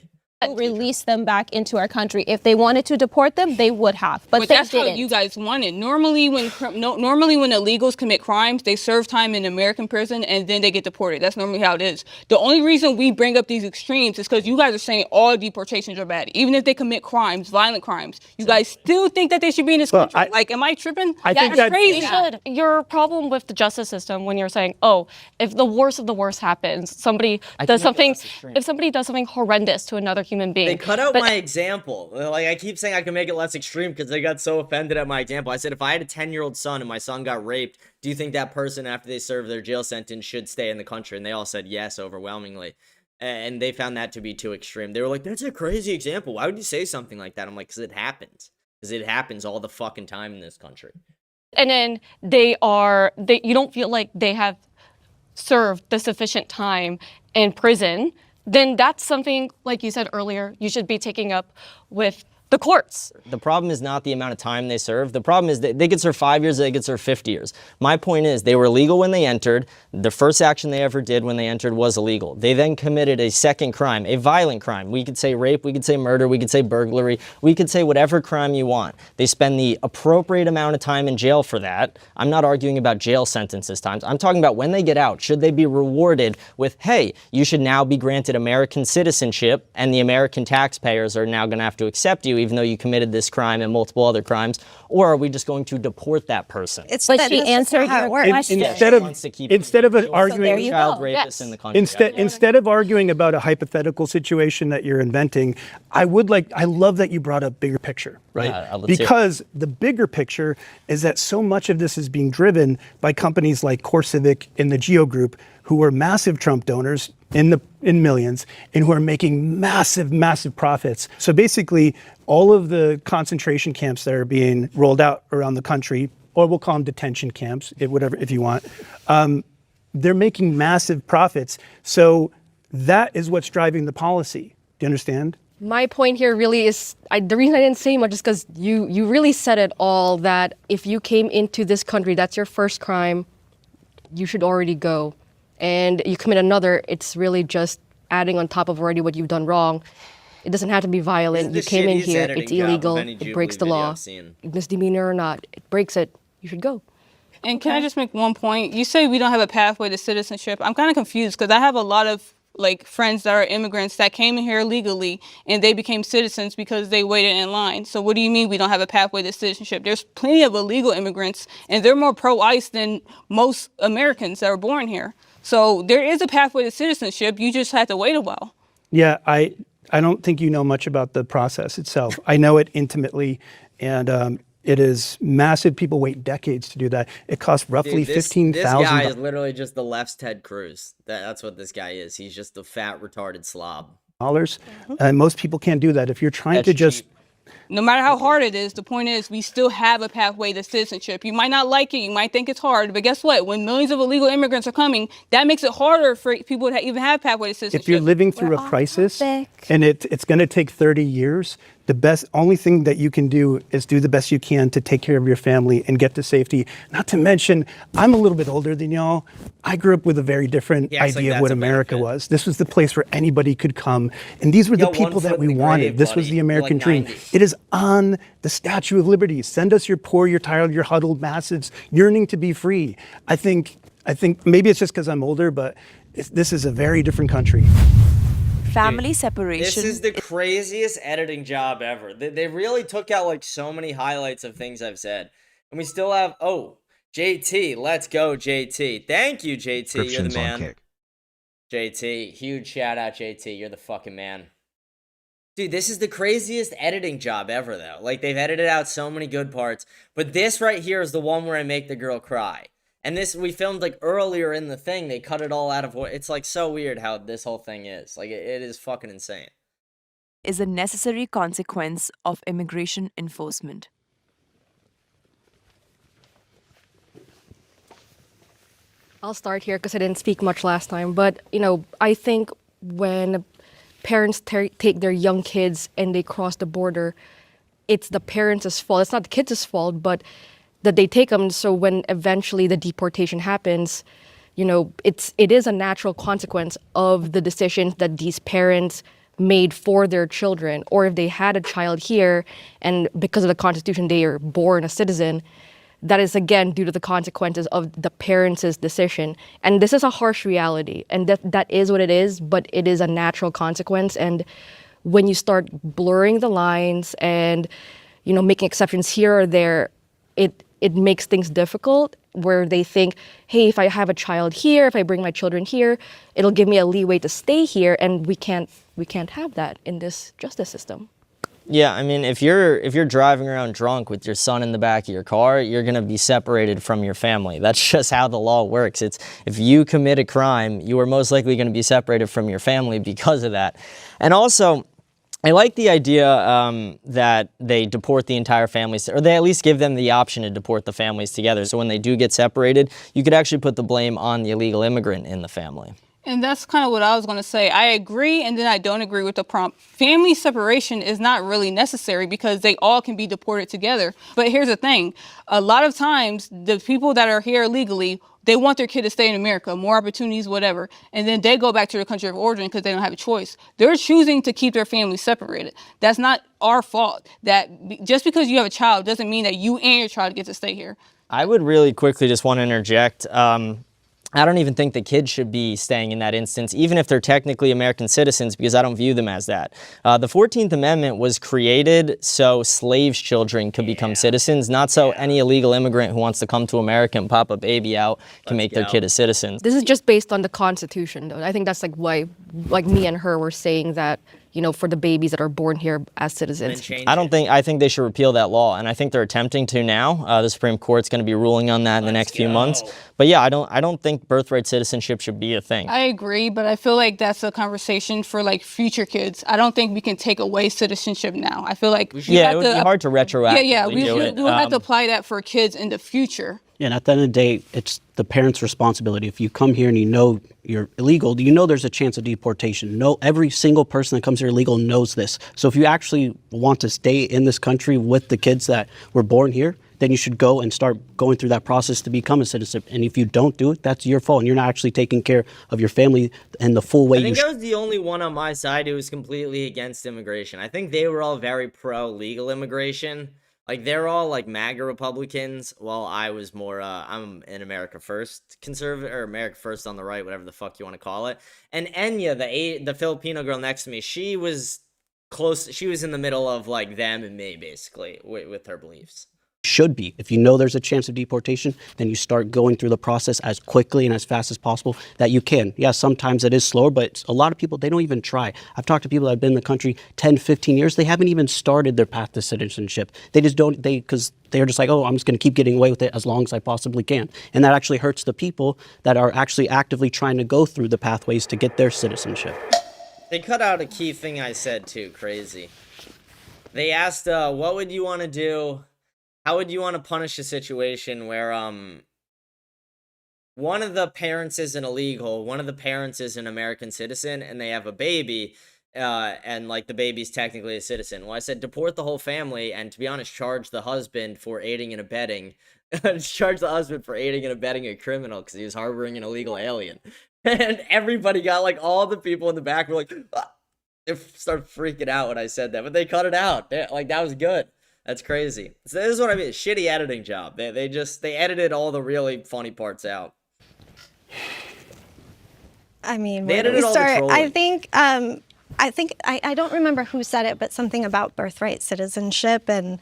Release them back into our country. If they wanted to deport them, they would have, but they that's didn't. how you guys want it. Normally, when illegals commit crimes, they serve time in American prison and then they get deported. That's normally how it is. The only reason we bring up these extremes is because you guys are saying all deportations are bad, even if they commit crimes, violent crimes. You guys still think that they should be in this country? Like, am I tripping? I think That's that- crazy. Should. Your problem with the justice system when you're saying, oh, if the worst of the worst happens, somebody does something, if somebody does something horrendous to another human being. They cut out but- my example. Like, I keep saying I can make it less extreme because they got so offended at my example. I said if I had a 10-year-old son and my son got raped, do you think that person, after they serve their jail sentence, should stay in the country? And they all said yes, overwhelmingly. And they found that to be too extreme. They were like, that's a crazy example. Why would you say something like that? I'm like, because it happens. Because it happens all the fucking time in this country. And then you don't feel like they have served the sufficient time in prison, then that's something, like you said earlier, you should be taking up with the courts. The problem is not the amount of time they serve. The problem is that they could serve 5 years, they could serve 50 years. My point is they were legal when they entered. The first action they ever did when they entered was illegal. They then committed a second crime, a violent crime. We could say rape, we could say murder, we could say burglary, we could say whatever crime you want. They spend the appropriate amount of time in jail for that. I'm not arguing about jail sentences times. I'm talking about when they get out, should they be rewarded with, hey, you should now be granted American citizenship and the American taxpayers are now going to have to accept you you even though you committed this crime and multiple other crimes? Or are we just going to deport that person? But she answered your question. Instead of arguing child rapists in the country. Instead of arguing about a hypothetical situation that you're inventing, I love that you brought up bigger picture, right? Because the bigger picture is that so much of this is being driven by companies like CoreCivic and the Geo Group, who are massive Trump donors in millions and who are making massive profits. So basically, all of the concentration camps that are being rolled out around the country, or we'll call them detention camps, whatever, if you want, they're making massive profits. So that is what's driving the policy. Do you understand? My point here really is, the reason I didn't say much is because you really said it all, that if you came into this country, that's your first crime, you should already go. And you commit another, it's really just adding on top of already what you've done wrong. It doesn't have to be violent. You came in here, it's illegal, it breaks the law. Misdemeanor or not, it breaks it, you should go. And can I just make one point? You say we don't have a pathway to citizenship. I'm kind of confused because I have a lot of friends that are immigrants that came in here legally and they became citizens because they waited in line. So what do you mean we don't have a pathway to citizenship? There's plenty of illegal immigrants and they're more pro-ICE than most Americans that were born here. So there is a pathway to citizenship. You just have to wait a while. Yeah, I don't think you know much about the process itself. I know it intimately, and it is massive. People wait decades to do that. It costs roughly $15,000. This guy is literally just the left's Ted Cruz. That's what this guy is. He's just a fat, retarded slob. And most people can't do that. If you're trying to just... No matter how hard it is, the point is we still have a pathway to citizenship. You might not like it, you might think it's hard, but guess what? When millions of illegal immigrants are coming, that makes it harder for people to even have pathway to citizenship. If you're living through a crisis and it's going to take 30 years, the only thing that you can do is do the best you can to take care of your family and get to safety. Not to mention, I'm a little bit older than y'all. I grew up with a very different idea of what America was. This was the place where anybody could come. And these were the people that we wanted. This was the American dream. It is on the Statue of Liberty. Send us your poor, your tired, your huddled masses yearning to be free. I think maybe it's just because I'm older, but this is a very different country. Family separation. This is the craziest editing job ever. They really took out so many highlights of things I've said. And we still have, JT. Let's go, JT. Thank you, JT. You're the man. JT. Huge shout out, JT. You're the fucking man. Dude, this is the craziest editing job ever, though. They've edited out so many good parts. But this right here is the one where I make the girl cry. And this, we filmed earlier in the thing, they cut it all out of what, it's so weird how this whole thing is. It is fucking insane. Is a necessary consequence of immigration enforcement. I'll start here because I didn't speak much last time. But, I think when parents take their young kids and they cross the border, it's the parents' fault. It's not the kids' fault, but that they take them. So when eventually the deportation happens, it is a natural consequence of the decisions that these parents made for their children. Or if they had a child here and because of the Constitution they are born a citizen, that is again due to the consequences of the parents' decision. And this is a harsh reality, and that is what it is, but it is a natural consequence. And when you start blurring the lines and making exceptions here or there, it makes things difficult, where they think, hey, if I have a child here, if I bring my children here, it'll give me a leeway to stay here, and we can't have that in this justice system. Yeah, I mean, if you're driving around drunk with your son in the back of your car, you're going to be separated from your family. That's just how the law works. It's if you commit a crime, you are most likely going to be separated from your family because of that. And also, I like the idea that they deport the entire families, or they at least give them the option to deport the families together. So when they do get separated, you could actually put the blame on the illegal immigrant in the family. And that's kind of what I was going to say. I agree, and then I don't agree with the prompt. Family separation is not really necessary because they all can be deported together. But here's the thing. A lot of times, the people that are here legally, they want their kid to stay in America, more opportunities, whatever. And then they go back to their country of origin because they don't have a choice. They're choosing to keep their family separated. That's not our fault. That just because you have a child doesn't mean that you and your child get to stay here. I would really quickly just want to interject. I don't even think the kids should be staying in that instance, even if they're technically American citizens, because I don't view them as that. The 14th Amendment was created so slaves' children could become citizens, not so any illegal immigrant who wants to come to America and pop a baby out can make their kid a citizen. This is just based on the Constitution, though. I think that's like why, like me and her were saying that, you know, for the babies that are born here as citizens. I think they should repeal that law, and I think they're attempting to now. The Supreme Court's going to be ruling on that in the next few months. But yeah, I don't think birthright citizenship should be a thing. I agree, but I feel like that's a conversation for like future kids. I don't think we can take away citizenship now. I feel like it would be hard to retroactively do it. We would have to apply that for kids in the future. Yeah, and at the end of the day, it's the parent's responsibility. If you come here and you know you're illegal, you know there's a chance of deportation. No, every single person that comes here illegal knows this. So if you actually want to stay in this country with the kids that were born here, then you should go and start going through that process to become a citizen. And if you don't do it, that's your fault. And you're not actually taking care of your family in the full way I think I was the only one on my side who was completely against immigration. I think they were all very pro-legal immigration. Like, they're all, like, MAGA Republicans, while I was more, I'm an America First conservative, or America First on the right, whatever the fuck you want to call it. And Enya, the Filipino girl next to me, she was close, she was in the middle of, like, them and me, basically, with her beliefs. Should be. If you know there's a chance of deportation, then you start going through the process as quickly and as fast as possible that you can. Yeah, sometimes it is slower, but a lot of people, they don't even try. I've talked to people that have been in the country 10, 15 years. They haven't even started their path to citizenship. They just don't, because they're just like, oh, I'm just going to keep getting away with it as long as I possibly can. And that actually hurts the people that are actually actively trying to go through the pathways to get their citizenship. They cut out a key thing I said too, crazy. They asked, what would you want to do? How would you want to punish a situation where one of the parents is an illegal, one of the parents is an American citizen, and they have a baby, and like the baby's technically a citizen? Well, I said deport the whole family, and to be honest, charge the husband for aiding and abetting. Charge the husband for aiding and abetting a criminal because he was harboring an illegal alien. And everybody got, like, all the people in the back were like, ah! They started freaking out when I said that, but they cut it out. Like, that was good. That's crazy. So this is what I mean. Shitty editing job. They edited all the really funny parts out. I mean, they where do we edited all the start? trolling. I think I don't remember who said it, but something about birthright citizenship, and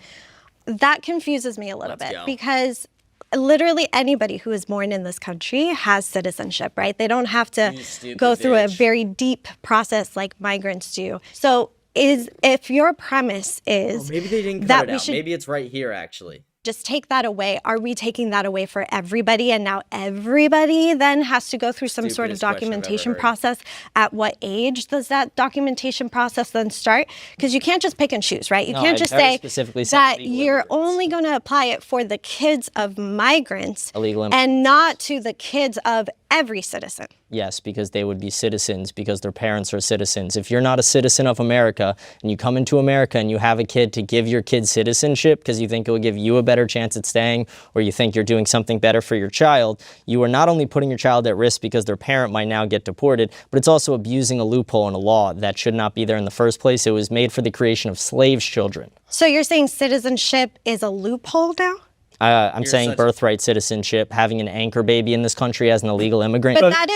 that confuses me a little bit because literally anybody who is born in this country has citizenship, right? They don't have to go through a very deep process like migrants do. So if your premise is maybe they didn't cut that it out. Maybe it's right here, actually. Just take that away. Are we taking that away for everybody? And now everybody then has to go through some sort of documentation process. At what age does that documentation process then start? Because you can't just pick and choose, right? You can't just say that you're only going to apply it for the kids of migrants and not to the kids of every citizen. Yes, because they would be citizens because their parents are citizens. If you're not a citizen of America and you come into America and you have a kid to give your kid citizenship because you think it will give you a better chance at staying or you think you're doing something better for your child, you are not only putting your child at risk because their parent might now get deported, but it's also abusing a loophole in a law that should not be there in the first place. It was made for the creation of slaves' children. So you're saying citizenship is a loophole now? I'm saying birthright citizenship, having an anchor baby in this country as an illegal immigrant. But that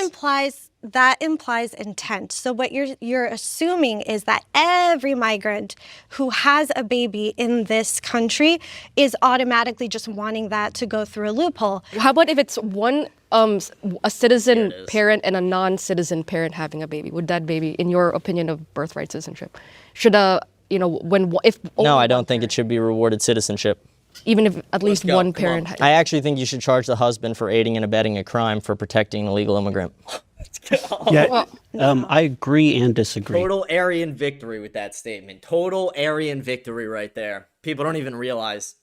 implies intent. So what you're assuming is that every migrant who has a baby in this country is automatically just wanting that to go through a loophole. How about if it's one a citizen parent and a non-citizen parent having a baby? Would that baby, in your opinion of birthright citizenship, should No, I don't think it should be rewarded citizenship. Even if at least one parent... I actually think you should charge the husband for aiding and abetting a crime for protecting an illegal immigrant. I agree and disagree. Total Aryan victory with that statement. Total Aryan victory right there. People don't even realize.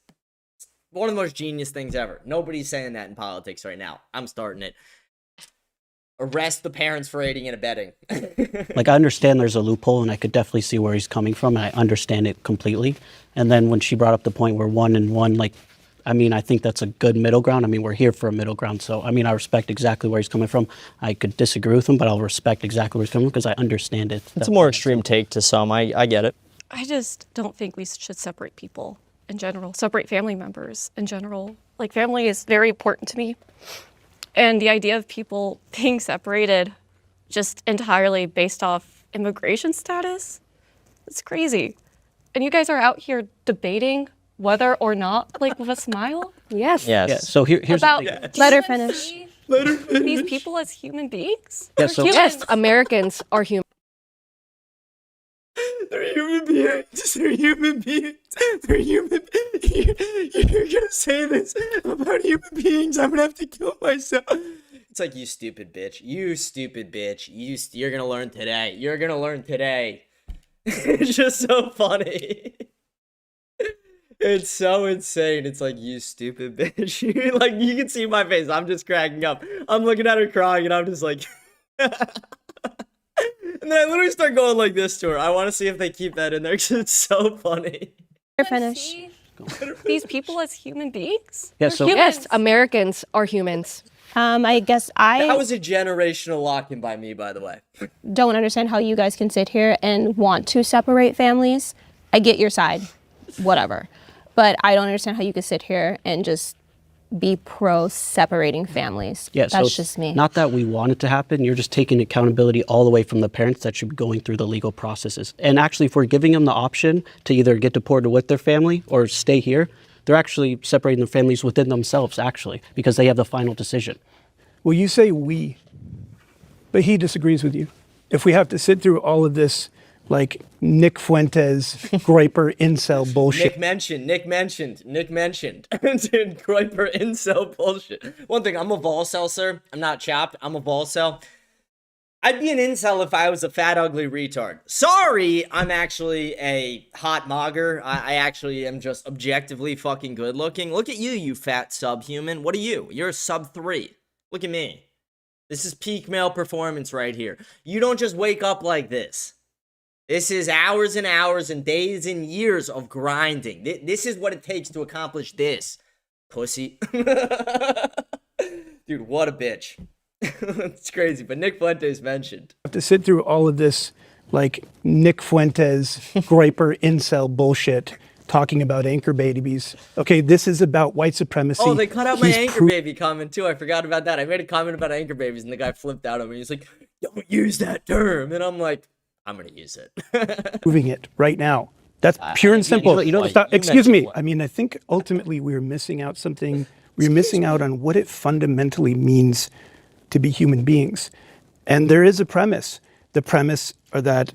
It's one of the most genius things ever. Nobody's saying that in politics right now. I'm starting it. Arrest the parents for aiding and abetting. Like, I understand there's a loophole, and I could definitely see where he's coming from, and I understand it completely. And then when she brought up the point where one and one, like, I mean, I think that's a good middle ground. I mean, we're here for a middle ground. So, I mean, I respect exactly where he's coming from. I could disagree with him, but I'll respect exactly where he's coming from because I understand it. It's a more extreme take to some. I get it. I just don't think we should separate people in general, separate family members in general. Like, family is very important to me. And the idea of people being separated just entirely based off immigration status, it's crazy. And you guys are out here debating whether or not, like, with a smile? Yes. Yes. Yeah, so here's About the thing. Let her finish. these people as human beings? Yeah, They're so- humans. Yes, Americans are human. They're human beings. They're human beings. They're human. You're gonna say this about human beings? I'm gonna have to kill myself. It's like, you stupid bitch. You stupid bitch. You're gonna learn today. You're gonna learn today. It's just so funny. It's so insane. It's like, you stupid bitch. Like, you can see my face. I'm just cracking up. I'm looking at her crying, and I'm just like. And then I literally start going like this to her. I want to see if they keep that in there because it's so funny. Let her finish. These people as human beings? Yeah, They're so- humans. Yes, Americans are humans. I guess That was a generational lock-in by me, by the way. don't understand how you guys can sit here and want to separate families. I get your side, whatever. But I don't understand how you could sit here and just be pro separating families. Yeah, That's so just me. Not that we want it to happen. You're just taking accountability all the way from the parents that should be going through the legal processes. And actually, if we're giving them the option to either get deported with their family or stay here, they're actually separating their families within themselves, actually, because they have the final decision. Well, you say we, but he disagrees with you. If we have to sit through all of this, like Nick Fuentes, Groiper, incel bullshit. Nick mentioned. Dude, Groiper incel bullshit. One thing, I'm a volcel, sir. I'm not chapped. I'm a volcel. I'd be an incel if I was a fat, ugly retard. Sorry, I'm actually a hot mogger. I actually am just objectively fucking good looking. Look at you, you fat subhuman. What are you? You're a sub 3. Look at me. This is peak male performance right here. You don't just wake up like this. This is hours and hours and days and years of grinding. This is what it takes to accomplish this. Pussy. Dude, what a bitch. It's crazy, but Nick Fuentes mentioned. Have to sit through all of this, like Nick Fuentes, Groiper, incel bullshit, talking about anchor babies. Okay, this is about white supremacy. Oh, they cut out my He's anchor baby comment too. I forgot about that. I made a comment about anchor babies and the guy flipped out on me. He's like, don't use that term. And I'm like, I'm going to use it. proving it right now. That's pure and simple. Excuse me. I mean, I think ultimately we're missing out something. We're missing out on what it fundamentally means to be human beings. And there is a premise. The premise are that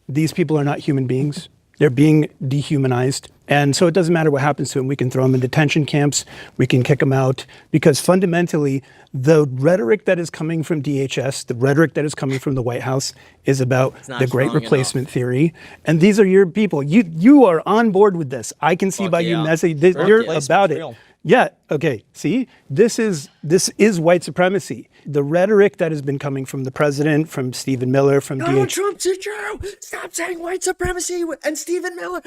these people are not human beings. They're being dehumanized. And so it doesn't matter what happens to them. We can throw them in detention camps. We can kick them out. Because fundamentally, the rhetoric that is coming from DHS, the rhetoric that is coming from the White House is about the great replacement theory. And these are your people. You are on board with this. I can see by you message. You're about it. Yeah. Okay. See, this is white supremacy. The rhetoric that has been coming from the president, from Stephen Miller, from Donald DHS. Trump's a Jew. Stop saying white supremacy and Stephen Miller.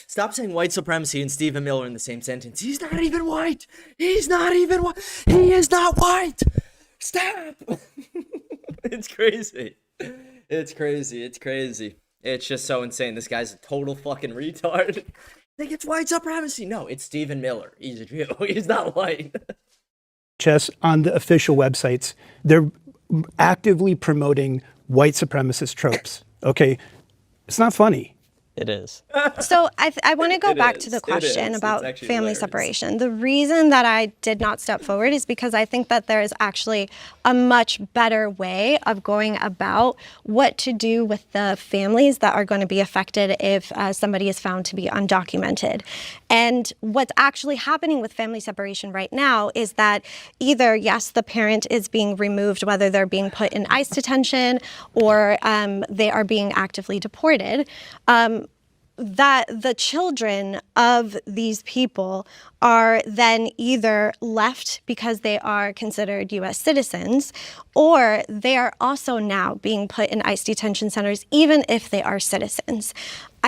Stop saying white supremacy and Stephen Miller in the same sentence. He's not even white. He's not even white. He is not white. Stop. It's crazy. It's crazy. It's crazy. It's just so insane. This guy's a total fucking retard. I think it's white supremacy. No, it's Stephen Miller. He's a Jew. He's not white. On the official websites, they're actively promoting white supremacist tropes. Okay, it's not funny. It is. So I want to go It back is. to the It question is. about It's actually family hilarious. separation. The reason that I did not step forward is because I think that there is actually a much better way of going about what to do with the families that are going to be affected if somebody is found to be undocumented. And what's actually happening with family separation right now is that either, yes, the parent is being removed, whether they're being put in ICE detention or they are being actively deported, that the children of these people are then either left because they are considered U.S. citizens, or they are also now being put in ICE detention centers, even if they are citizens.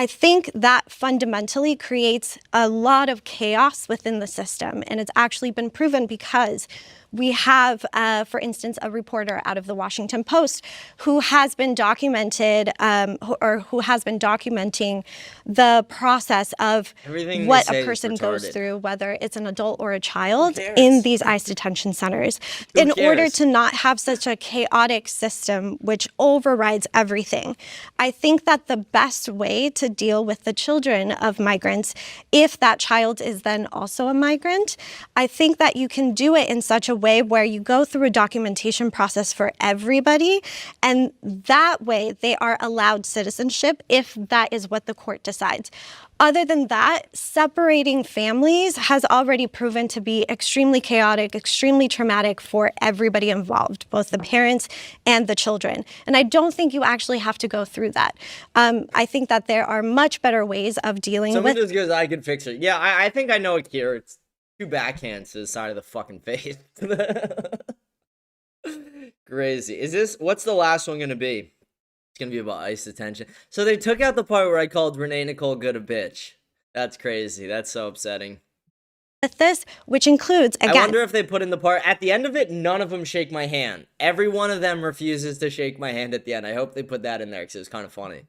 I think that fundamentally creates a lot of chaos within the system. And it's actually been proven because we have, for instance, a reporter out of the Washington Post who has been documented, or who has been documenting the process of Everything what they say a is person goes retarded. through, whether it's an adult or a child, cares? in these ICE detention centers. Who In order cares? to not have such a chaotic system which overrides everything, I think that the best way to deal with the children of migrants, if that child is then also a migrant, I think that you can do it in such a way where you go through a documentation process for everybody, and that way they are allowed citizenship if that is what the court decides. Other than that, separating families has already proven to be extremely chaotic, extremely traumatic for everybody involved, both the parents and the children. And I don't think you actually have to go through that. I think that there are much better ways of dealing Somebody with. just goes, I can fix it. Yeah, I think I know it here. It's 2 backhands to the side of the fucking face. Crazy. What's the last one gonna be? It's gonna be about ICE detention. So they took out the part where I called Renee Nicole Good a bitch. That's crazy. That's so upsetting. With this, which includes, again, I wonder if they put in the part at the end of it, none of them shake my hand. Every one of them refuses to shake my hand at the end. I hope they put that in there because it was kind of funny.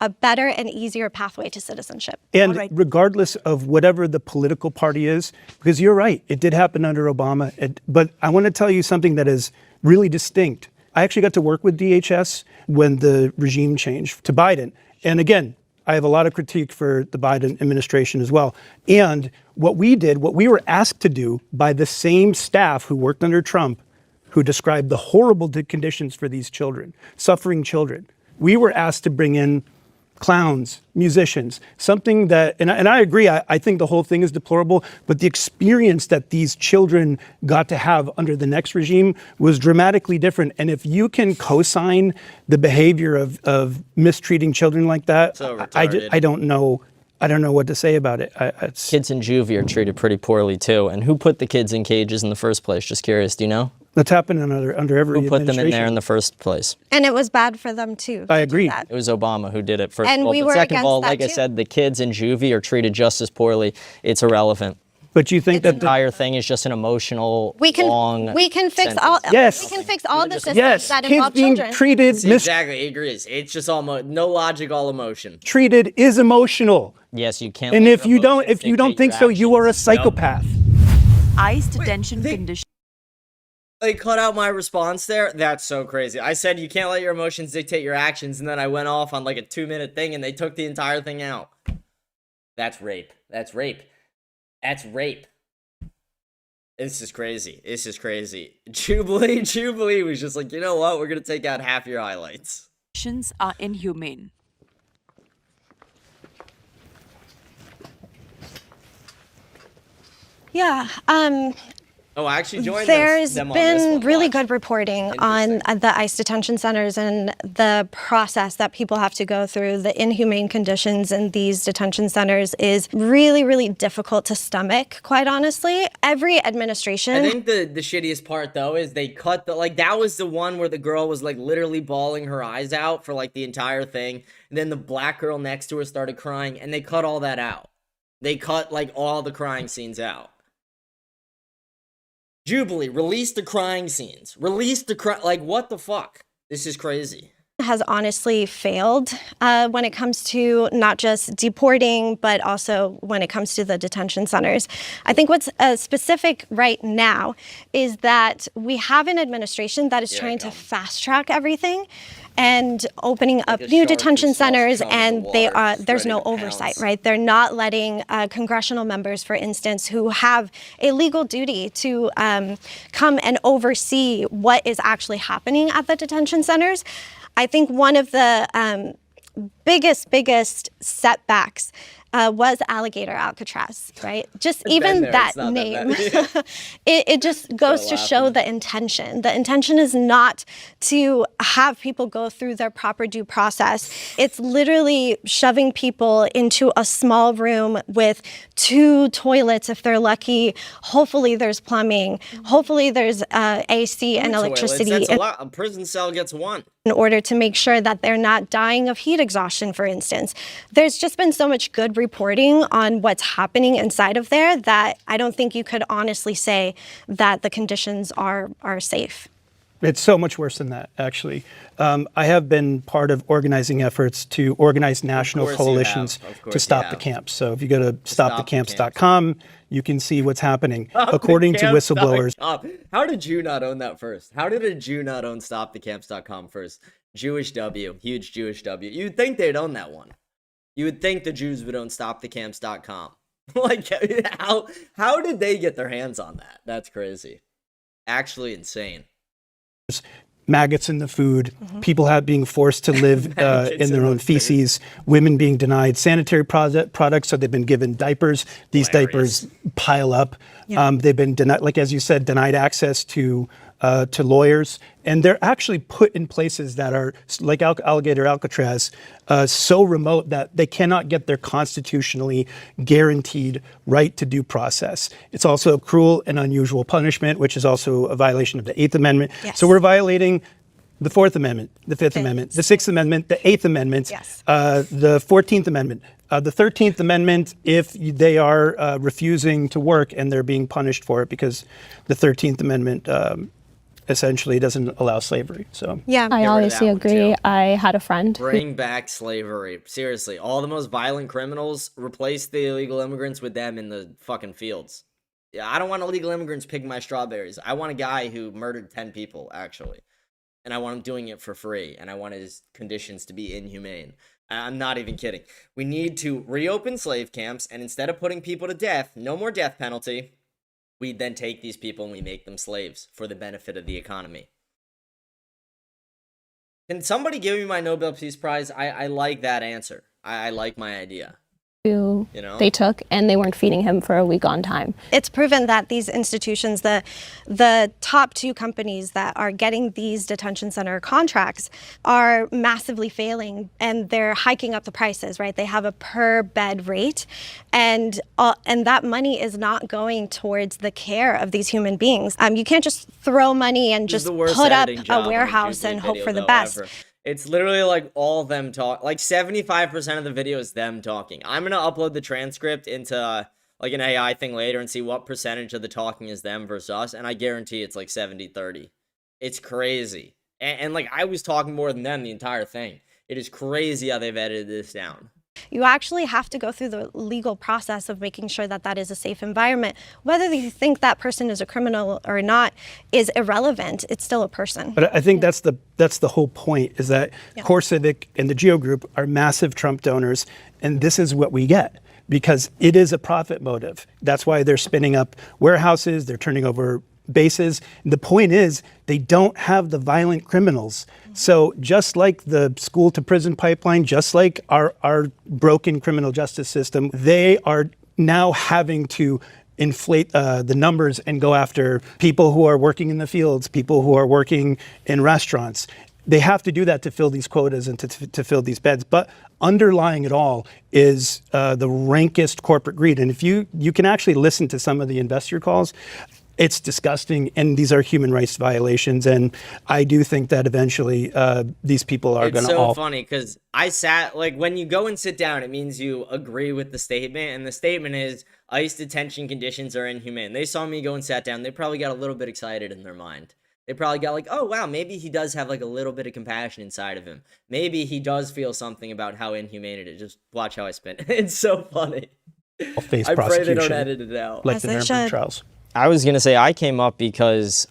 a better and easier pathway to citizenship. And regardless of whatever the political party is, because you're right, it did happen under Obama. But I want to tell you something that is really distinct. I actually got to work with DHS when the regime changed to Biden. And again, I have a lot of critique for the Biden administration as well. And what we did, what we were asked to do by the same staff who worked under Trump, who described the horrible conditions for these children, suffering children, we were asked to bring in clowns, musicians, something that, and I agree, I think the whole thing is deplorable, but the experience that these children got to have under the next regime was dramatically different. And if you can co-sign the behavior of mistreating children like that, So I don't know what to say about it. Kids in juvie are treated pretty poorly too. And who put the kids in cages in the first place? Just curious, do you know? That's happened under every Who put them in there administration. in the first place? And it was bad for them too. I agree. That. It was Obama who did it first And of all. we But were second of all, against that like I too. said, the kids in juvie are treated just as poorly. It's irrelevant. But you think The that entire thing is just an emotional, long we can fix sentence. all Yes. we can fix all the systems yes, that kids involve being children. treated Exactly, he agrees. It's just all no logic, all emotion. mistreated is emotional. Yes, you can't. And let if your you don't emotions dictate think your so, you are a actions. psychopath. ICE detention conditions. They cut out my response there. That's so crazy. I said you can't let your emotions dictate your actions, and then I went off on like a 2-minute thing, and they took the entire thing out. That's rape. That's rape. That's rape. This is crazy. This is crazy. Jubilee was just like, you know what? We're gonna take out half your highlights. Are inhumane. Yeah. Oh, I actually joined There's them on this been one. really Watch. good reporting on the ICE detention centers and the process that people have to go through. The inhumane conditions in these detention centers is really, really difficult to stomach, quite honestly. Every administration... I think the shittiest part, though, is they cut the, like, that was the one where the girl was, like, literally bawling her eyes out for, like, the entire thing. And then the black girl next to her started crying, and they cut all that out. They cut, like, all the crying scenes out. Jubilee, release the crying scenes. Release the like, what the fuck? This is crazy. Has honestly failed when it comes to not just deporting, but also when it comes to the detention centers. I think what's specific right now is that we have an administration that is trying to fast track everything and opening up new detention centers, and there's no oversight, right? They're not letting congressional members, for instance, who have a legal duty to come and oversee what is actually happening at the detention centers. I think one of the biggest setbacks was Alligator Alcatraz, right? Just even that name, it just goes to show the intention. The intention is not to have people go through their proper due process. It's literally shoving people into a small room with 2 toilets if they're lucky. Hopefully there's plumbing. Hopefully there's AC and electricity. That's a lot. A prison cell gets 1. in order to make sure that they're not dying of heat exhaustion, for instance. There's just been so much good reporting on what's happening inside of there that I don't think you could honestly say that the conditions are safe. It's so much worse than that, actually. I have been part of organizing efforts to organize national coalitions to stop the camps. So if you go to stopthecamps.com, you can see what's happening. According to whistleblowers. How did you not own that first? How did a Jew not own stopthecamps.com first? Jewish W, huge Jewish W. You'd think they'd own that one. You would think the Jews would own stopthecamps.com. Like, how did they get their hands on that? That's crazy. Actually insane. Maggots in the food, people being forced to live in their own feces, women being denied sanitary products, so they've been given diapers. These diapers pile up. They've been denied, like as you said, denied access to lawyers, and they're actually put in places that are like Alligator Alcatraz, so remote that they cannot get their constitutionally guaranteed right to due process. It's also cruel and unusual punishment, which is also a violation of the 8th Amendment. Yes. So we're violating the 4th Amendment, the 5th Amendment, the 6th Amendment, the 8th Amendment, the 14th Amendment, the 13th Amendment if they are refusing to work and they're being punished for it because the 13th Amendment essentially doesn't allow slavery. So yeah, I obviously agree. I had a friend. Bring back slavery. Seriously, all the most violent criminals, replace the illegal immigrants with them in the fucking fields. Yeah, I don't want illegal immigrants picking my strawberries. I want a guy who murdered 10 people, actually. And I want him doing it for free. And I want his conditions to be inhumane. I'm not even kidding. We need to reopen slave camps, and instead of putting people to death, no more death penalty, we then take these people and we make them slaves for the benefit of the economy. Can somebody give me my Nobel Peace Prize? I like that answer. I like my idea. You know? They took, and they weren't feeding him for a week on time. It's proven that these institutions, the top 2 companies that are getting these detention center contracts are massively failing, and they're hiking up the prices, right? They have a per bed rate, and that money is not going towards the care of these human beings. You can't just throw money and just put up a warehouse and hope for the best. Ever. It's literally like all them talk, like 75% of the video is them talking. I'm going to upload the transcript into like an AI thing later and see what percentage of the talking is them versus us. And I guarantee it's like 70-30. It's crazy. And like I was talking more than them the entire thing. It is crazy how they've edited this down. You actually have to go through the legal process of making sure that that is a safe environment. Whether you think that person is a criminal or not is irrelevant. It's still a person. But I think that's the whole point, is that Core Civic and the Geo Group are massive Trump donors, and this is what we get because it is a profit motive. That's why they're spinning up warehouses, they're turning over bases. The point is they don't have the violent criminals. So just like the school to prison pipeline, just like our broken criminal justice system, they are now having to inflate the numbers and go after people who are working in the fields, people who are working in restaurants. They have to do that to fill these quotas and to fill these beds. But underlying it all is the rankest corporate greed. And if you can actually listen to some of the investor calls, it's disgusting, and these are human rights violations. And I do think that eventually these people are going to all... It's so funny because I sat, like, when you go and sit down, it means you agree with the statement. And the statement is ICE detention conditions are inhumane. They saw me go and sat down. They probably got a little bit excited in their mind. They probably got like, oh, wow, maybe he does have like a little bit of compassion inside of him. Maybe he does feel something about how inhumane it is. Just watch how I spin. It's so funny. I pray they don't edit it out. Like the Nuremberg trials. I was going to say I came up because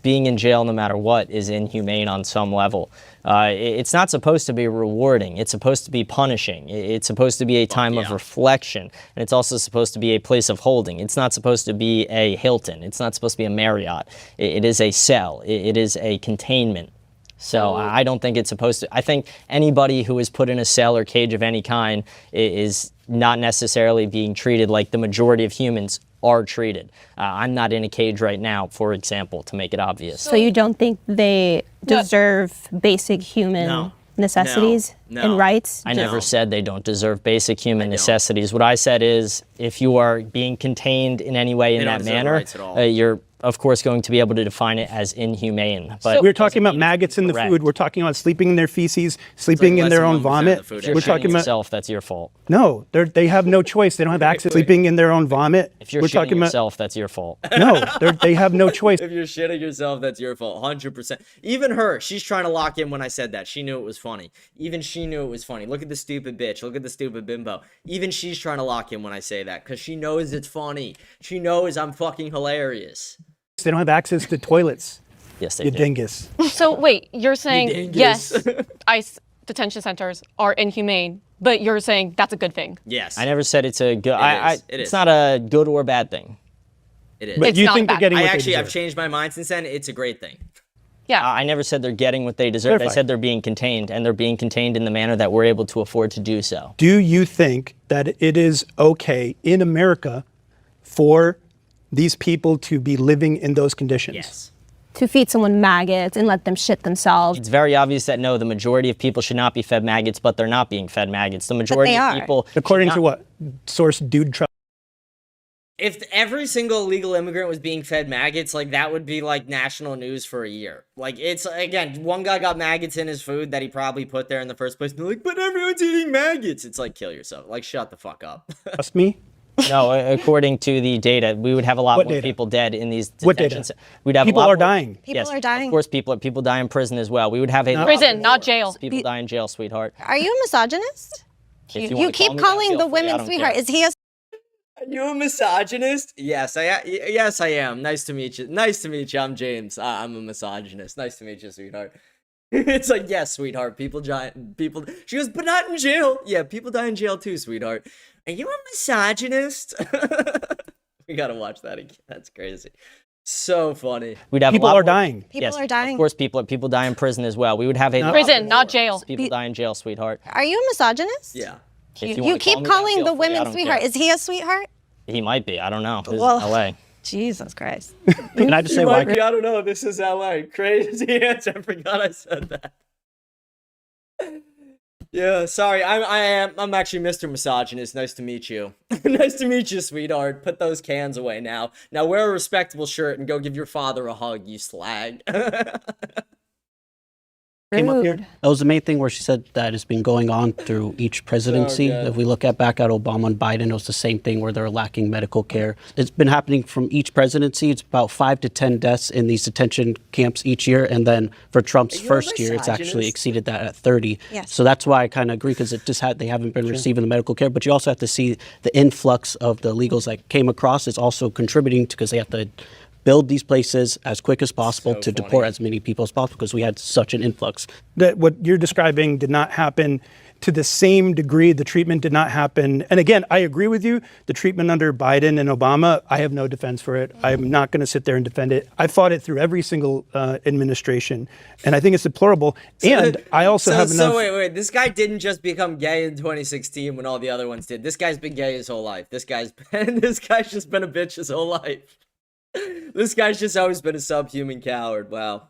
being in jail no matter what is inhumane on some level. It's not supposed to be rewarding. It's supposed to be punishing. It's supposed to be a time of reflection. And it's also supposed to be a place of holding. It's not supposed to be a Hilton. It's not supposed to be a Marriott. It is a cell. It is a containment. So I don't think it's supposed to. I think anybody who is put in a cell or cage of any kind is not necessarily being treated like the majority of humans are treated. I'm not in a cage right now, for example, to make it obvious. So you don't think they deserve basic human necessities and rights? I never said they don't deserve basic human necessities. What I said is if you are being contained in any way in that manner, you're of course, going to be able to define it as inhumane. But we're talking about maggots in the food. We're talking about sleeping in their feces, sleeping in their own vomit. We're talking about yourself, that's your fault. No, they have no choice. They don't have access. Sleeping in their own vomit. If you're shitting yourself, that's your fault. No, they have no choice. If you're shitting yourself, that's your fault. 100%. Even her, she's trying to lock in when I said that. She knew it was funny. Even she knew it was funny. Look at the stupid bitch. Look at the stupid bimbo. Even she's trying to lock in when I say that because she knows it's funny. She knows I'm fucking hilarious. They don't have access to toilets. Yes, they you do. dingus. So wait, you're saying yes, ICE detention centers are inhumane, but you're saying that's a good thing. Yes. I never said it's a good. It is. It's not a good or bad thing. It is. But It's you not think they're bad. getting what I've changed my mind since then. It's a great thing. Yeah. I never said they're getting what they deserve. Clarify. I said they're being contained, and they're being contained in the manner that we're able to afford to do so. Do you think that it is okay in America for these people to be living in those conditions? Yes. To feed someone maggots and let them shit themselves. It's very obvious that no, the majority of people should not be fed maggots, but they're not being fed maggots. The majority of people, according to what source, dude. If every single illegal immigrant was being fed maggots, like that would be like national news for a year. Like it's again, one guy got maggots in his food that he probably put there in the first place. And they're like, but everyone's eating maggots. It's like kill yourself. Like shut the fuck up. Trust me. No, according to the data, we would have a lot What more data? people dead in these What detention data? We'd have People a lot are more, dying. People are dying. Of course, people die in prison as well. We would have a Prison, not jail. people die in jail, sweetheart. Are you a misogynist? If You wanna keep call me that, calling feel the free, I women don't sweetheart. care. Is he a Are you a misogynist? Yes, I am. Nice to meet you. Nice to meet you. I'm James. I'm a misogynist. Nice to meet you, sweetheart. It's like, yes, sweetheart. People. She goes, but not in jail. Yeah, people die in jail too, sweetheart. Are you a misogynist? We gotta watch that again. That's crazy. So funny. We'd have People a lot are more, dying. People are dying. Of course, people die in prison as well. We would have a lot Prison, more not jail. People die in jail, sweetheart. Are you a misogynist? Yeah. If You wanna keep call me that, calling feel the free, I women don't sweetheart. care. Is he a sweetheart? He might be. I don't know. This Well- is LA. Jesus Christ. Can I just say Might why? be, I don't know. This is LA. Crazy answer. I forgot I said that. Yeah, sorry. I'm actually Mr. Misogynist. Nice to meet you. Nice to meet you, sweetheart. Put those cans away now. Now wear a respectable shirt and go give your father a hug, you slag. Came up here. Rude. That was the main thing where she said that it's been going on through each presidency. good. If we look at back at Obama and Biden, it was the same thing where they're lacking medical care. It's been happening from each presidency. It's about 5 to 10 deaths in these detention camps each year. And then for Trump's Are you a first year, it's actually misogynist? exceeded that at 30. Yes. So that's why I kind of agree, because it just they haven't been receiving the medical care. But you also have to see the influx of the illegals that came across is also contributing because they have to build these places as quick as possible to deport as many people as possible because we had such an influx. That what you're describing did not happen to the same degree. The treatment did not happen. And again, I agree with you. The treatment under Biden and Obama, I have no defense for it. I'm not going to sit there and defend it. I fought it through every single administration, and I think it's deplorable. And I also have enough. So wait. This guy didn't just become gay in 2016 when all the other ones did. This guy's been gay his whole life. This guy's just been a bitch his whole life. This guy's just always been a subhuman coward. Wow.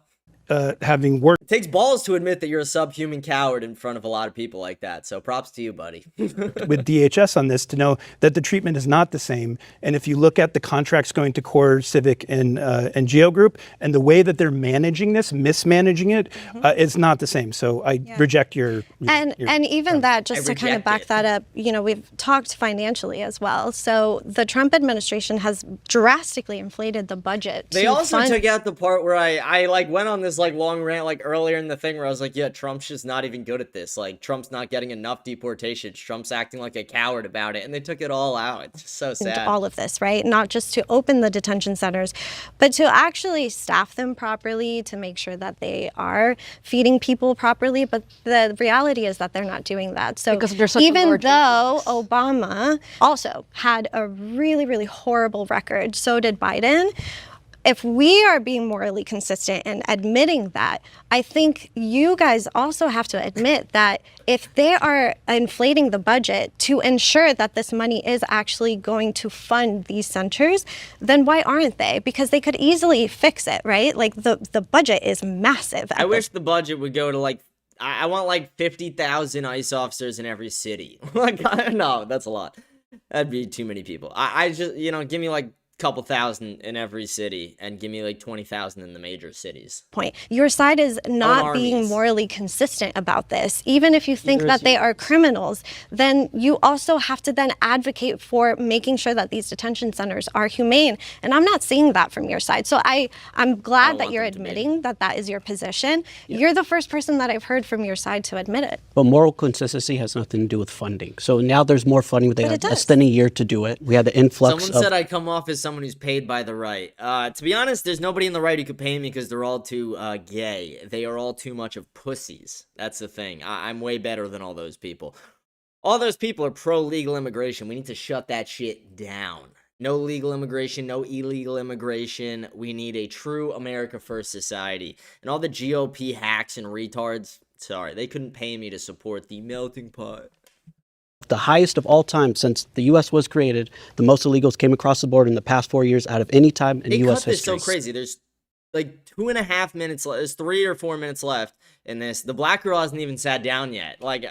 Having worked It takes balls to admit that you're a subhuman coward in front of a lot of people like that. So props to you, buddy. with DHS on this to know that the treatment is not the same. And if you look at the contracts going to core, civic, and Geo Group, and the way that they're managing this, mismanaging it, it's not the same. So I reject your And even that, just I to kind of reject back it. that up, we've talked financially as well. So the Trump administration has drastically inflated the budget. They to also fund- took out the part where I like went on this like long rant like earlier in the thing where I was like, yeah, Trump's just not even good at this. Like Trump's not getting enough deportations. Trump's acting like a coward about it, and they took it all out. It's just so sad. all of this, right? Not just to open the detention centers, but to actually staff them properly, to make sure that they are feeding people properly. But the reality is that they're not doing that. So Because they're such a even large though Obama also had a really, really horrible record, so did Biden. If we are being morally consistent and admitting that, I think you guys also have to admit that if they are inflating the budget to ensure that this money is actually going to fund these centers, then why aren't they? Because they could easily fix it, right? Like the budget is massive. I wish the budget would go to like I want like 50,000 ICE officers in every city. Like no, that's a lot. That'd be too many people. I just give me like couple thousand in every city and give me like 20,000 in the major cities. Point. Your side is not being armies. morally consistent about this. Even if you think that they are criminals, then you also have to then advocate for making sure that these detention centers are humane. And I'm not seeing that from your side. So I'm glad that you're admitting that that is your position. Yeah. You're the first person that I've heard from your side to admit it. But moral consistency has nothing to do with funding. So now there's more funding. They had less than a year to do it. We had the influx. Someone said I come off as someone who's paid by the right. To be honest, there's nobody in the right who could pay me because they're all too gay. They are all too much of pussies. That's the thing. I'm way better than all those people. All those people are pro-legal immigration. We need to shut that shit down. No legal immigration, no illegal immigration. We need a true America First society. And all the GOP hacks and retards, sorry, they couldn't pay me to support the melting pot. The highest of all time since the U.S. was created. The most illegals came across the border in the past 4 years out of any time in U.S. history. They cut this so crazy. There's like 2.5 minutes. There's 3 or 4 minutes left in this. The black girl hasn't even sat down yet. Like,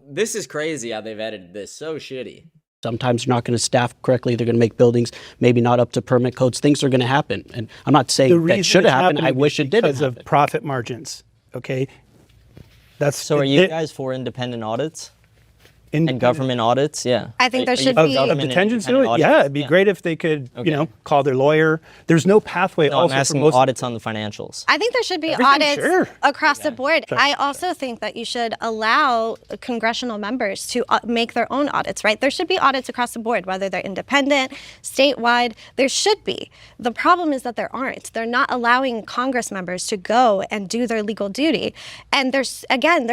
this is crazy how they've edited this. So shitty. Sometimes you're not going to staff correctly. They're going to make buildings maybe not up to permit codes. Things are going to happen. And I'm not saying that should have happened. I wish it did because of profit margins. Okay. So are you guys for independent audits? And government audits, yeah. I think there should be of detention centers. Yeah, it'd be great if they could, you know, call their lawyer. There's no pathway. No, I'm asking audits on the financials. I think there should be audits across the board. I also think that you should allow congressional members to make their own audits, right? There should be audits across the board, whether they're independent, statewide. There should be. The problem is that there aren't. They're not allowing Congress members to go and do their legal duty. And there's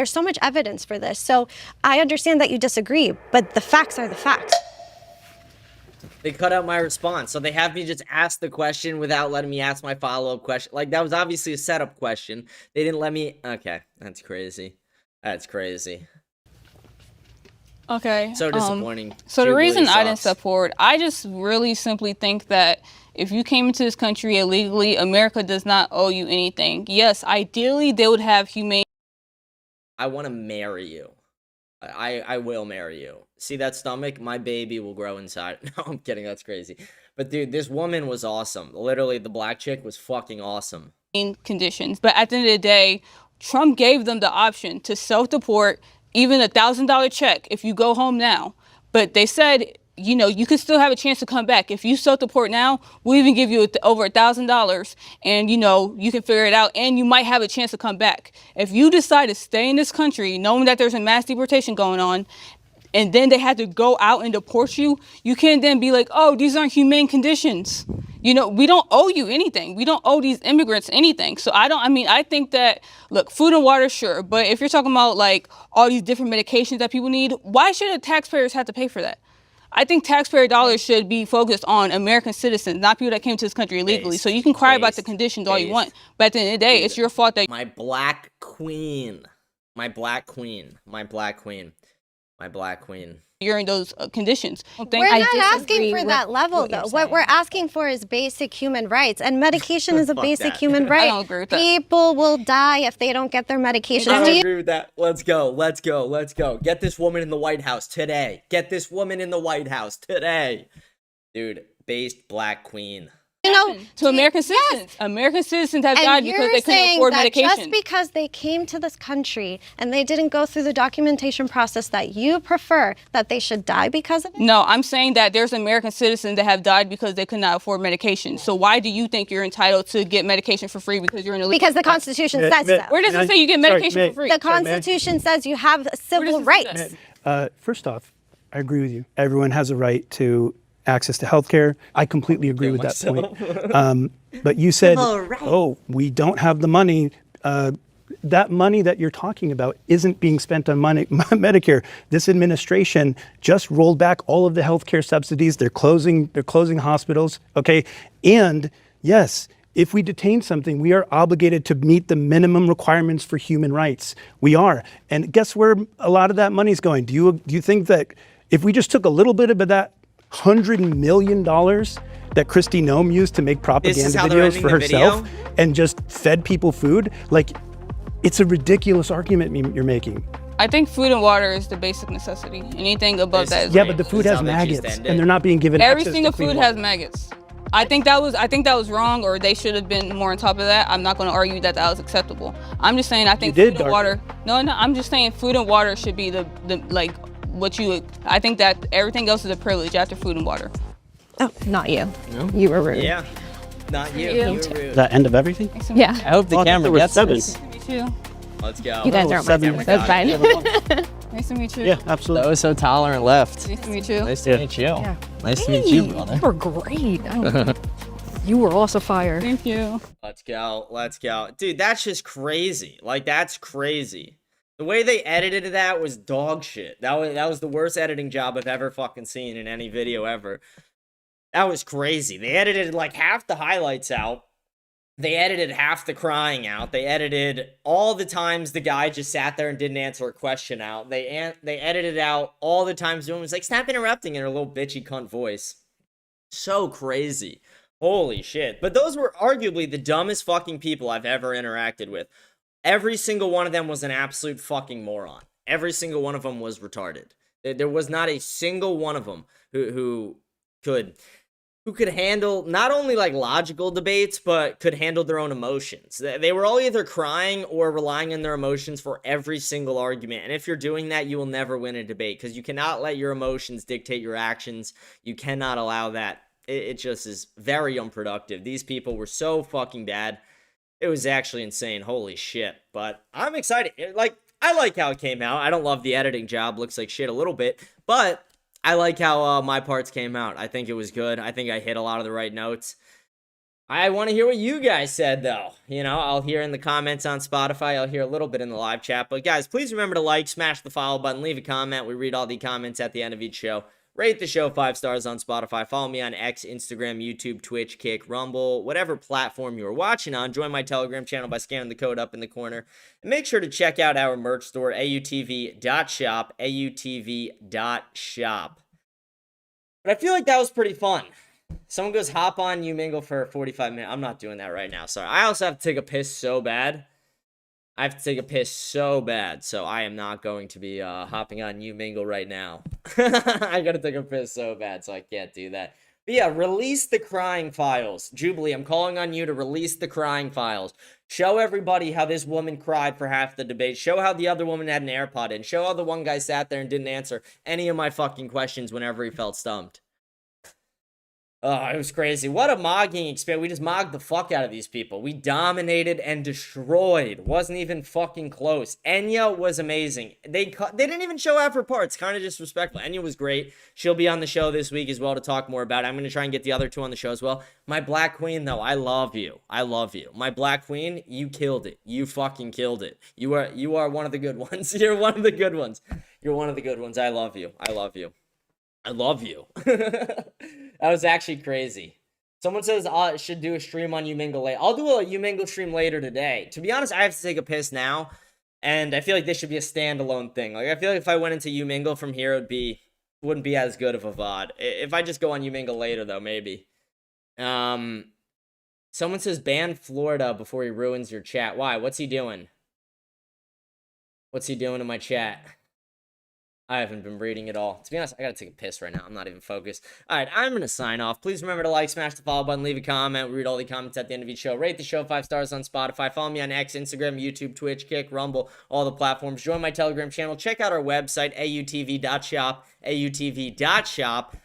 so much evidence for this. So I understand that you disagree, but the facts are the facts. They cut out my response, so they have me just ask the question without letting me ask my follow-up question. Like, that was obviously a setup question. They didn't let me. Okay, that's crazy. That's crazy. Okay. So disappointing. So the reason I didn't support, I just really simply think that if you came into this country illegally, America does not owe you anything. Yes, ideally they would have humane. I want to marry you. I will marry you. See that stomach? My baby will grow inside. No, I'm kidding. That's crazy. But dude, this woman was awesome. Literally, the black chick was fucking awesome. Conditions. But at the end of the day, Trump gave them the option to self-deport, even $1,000 check if you go home now. But they said, you know, you can still have a chance to come back. If you self-deport now, we'll even give you over $1,000 and, you know, you can figure it out and you might have a chance to come back. If you decide to stay in this country, knowing that there's a mass deportation going on, and then they had to go out and deport you, you can't then be like, oh, these aren't humane conditions. You know, we don't owe you anything. We don't owe these immigrants anything. So I think that, look, food and water, sure. But if you're talking about like all these different medications that people need, why should the taxpayers have to pay for that? I think taxpayer dollars should be focused on American citizens, not people that came to this country illegally. So you can cry about the conditions all you want, but at the end of the day, it's your fault that— My black queen. My black queen. My black queen. My black queen. You're in those conditions. We're not asking for that level, though. What we're asking for is basic human rights, and medication is a basic human right. I don't agree with that. People will die if they don't get their medication. I don't agree with that. Let's go. Let's go. Let's go. Get this woman in the White House today. Get this woman in the White House today. Dude, based black queen. You know, to American citizens. Yes. American citizens have died because they couldn't afford medication. Just because they came to this country and they didn't go through the documentation process that you prefer, that they should die because of it? No, I'm saying that there's American citizens that have died because they could not afford medication. So why do you think you're entitled to get medication for free because you're in a legal— Because the Constitution says so. Where does it say you get medication for free? The Constitution says you have civil rights. First off, I agree with you. Everyone has a right to access to healthcare. I completely agree with that point. But you said, oh, we don't have the money. That money that you're talking about isn't being spent on Medicare. This administration just rolled back all of the healthcare subsidies. They're closing hospitals. Okay. And yes, if we detain something, we are obligated to meet the minimum requirements for human rights. We are. And guess where a lot of that money is going? Do you think that if we just took a little bit of that $100 million that Kristi Noem used to make propaganda videos for herself and just fed people food? Like, it's a ridiculous argument you're making. I think food and water is the basic necessity. Anything above that is— Yeah, but the food has maggots, and they're not being given Every access single to clean food water. has maggots. I think that was wrong, or they should have been more on top of that. I'm not going to argue that that was acceptable. I'm just saying I think food and water. No, I'm just saying food and water should be the like what you. I think that everything else is a privilege after food and water. Oh, not you. No? You were rude. Yeah, not you. You were rude. Is that end of everything? Yeah. I hope the camera gets this. Nice to meet you. Let's go. You guys are on my camera. That's fine. Nice to meet you. Yeah, absolutely. That was so tolerant left. Nice to meet you. Nice to meet you. Yeah. Nice to meet you, brother. You were great. You were also fire. Thank you. Let's go. Let's go. Dude, that's just crazy. Like, that's crazy. The way they edited that was dog shit. That was the worst editing job I've ever fucking seen in any video ever. That was crazy. They edited like half the highlights out. They edited half the crying out. They edited all the times the guy just sat there and didn't answer a question out. They edited out all the times the woman was like, stop interrupting in her little bitchy cunt voice. So crazy. Holy shit. But those were arguably the dumbest fucking people I've ever interacted with. Every single one of them was an absolute fucking moron. Every single one of them was retarded. There was not a single one of them who could handle not only like logical debates, but could handle their own emotions. They were all either crying or relying on their emotions for every single argument. And if you're doing that, you will never win a debate because you cannot let your emotions dictate your actions. You cannot allow that. It just is very unproductive. These people were so fucking bad. It was actually insane. Holy shit. But I'm excited. Like, I like how it came out. I don't love the editing job. Looks like shit a little bit. But I like how my parts came out. I think it was good. I think I hit a lot of the right notes. I want to hear what you guys said, though. You know, I'll hear in the comments on Spotify. I'll hear a little bit in the live chat. But, guys, please remember to like, smash the follow button, leave a comment. We read all the comments at the end of each show. Rate the show 5 stars on Spotify. Follow me on X, Instagram, YouTube, Twitch, Kick, Rumble, whatever platform you're watching on. Join my Telegram channel by scanning the code up in the corner. And make sure to check out our merch store, AUTV.shop, AUTV.shop. But I feel like that was pretty fun. Someone goes, hop on You Mingle for 45 minutes. I'm not doing that right now. Sorry. I also have to take a piss so bad. So I am not going to be hopping on You Mingle right now. I gotta take a piss so bad, so I can't do that. But yeah, release the crying files. Jubilee, I'm calling on you to release the crying files. Show everybody how this woman cried for half the debate. Show how the other woman had an AirPod in. Show how the one guy sat there and didn't answer any of my fucking questions whenever he felt stumped. Oh, it was crazy. What a mogging experience. We just mogged the fuck out of these people. We dominated and destroyed. Wasn't even fucking close. Enya was amazing. They didn't even show out for parts. Kind of disrespectful. Enya was great. She'll be on the show this week as well to talk more about it. I'm going to try and get the other two on the show as well. My Black Queen, though, I love you. I love you. My Black Queen, you killed it. You fucking killed it. You are one of the good ones. You're one of the good ones. You're one of the good ones. I love you. I love you. I love you. That was actually crazy. Someone says I should do a stream on You Mingle later. I'll do a You Mingle stream later today. To be honest, I have to take a piss now, and I feel like this should be a standalone thing. Like, I feel like if I went into You Mingle from here, wouldn't be as good of a VOD. If I just go on You Mingle later, though, maybe. Someone says ban Florida before he ruins your chat. Why? What's he doing? What's he doing in my chat? I haven't been reading it all. To be honest, I gotta take a piss right now. I'm not even focused. Alright, I'm gonna sign off. Please remember to like, smash the follow button, leave a comment. We read all the comments at the end of each show. Rate the show 5 stars on Spotify. Follow me on X, Instagram, YouTube, Twitch, Kick, Rumble, all the platforms. Join my Telegram channel. Check out our website, AUTV.shop, AUTV.shop.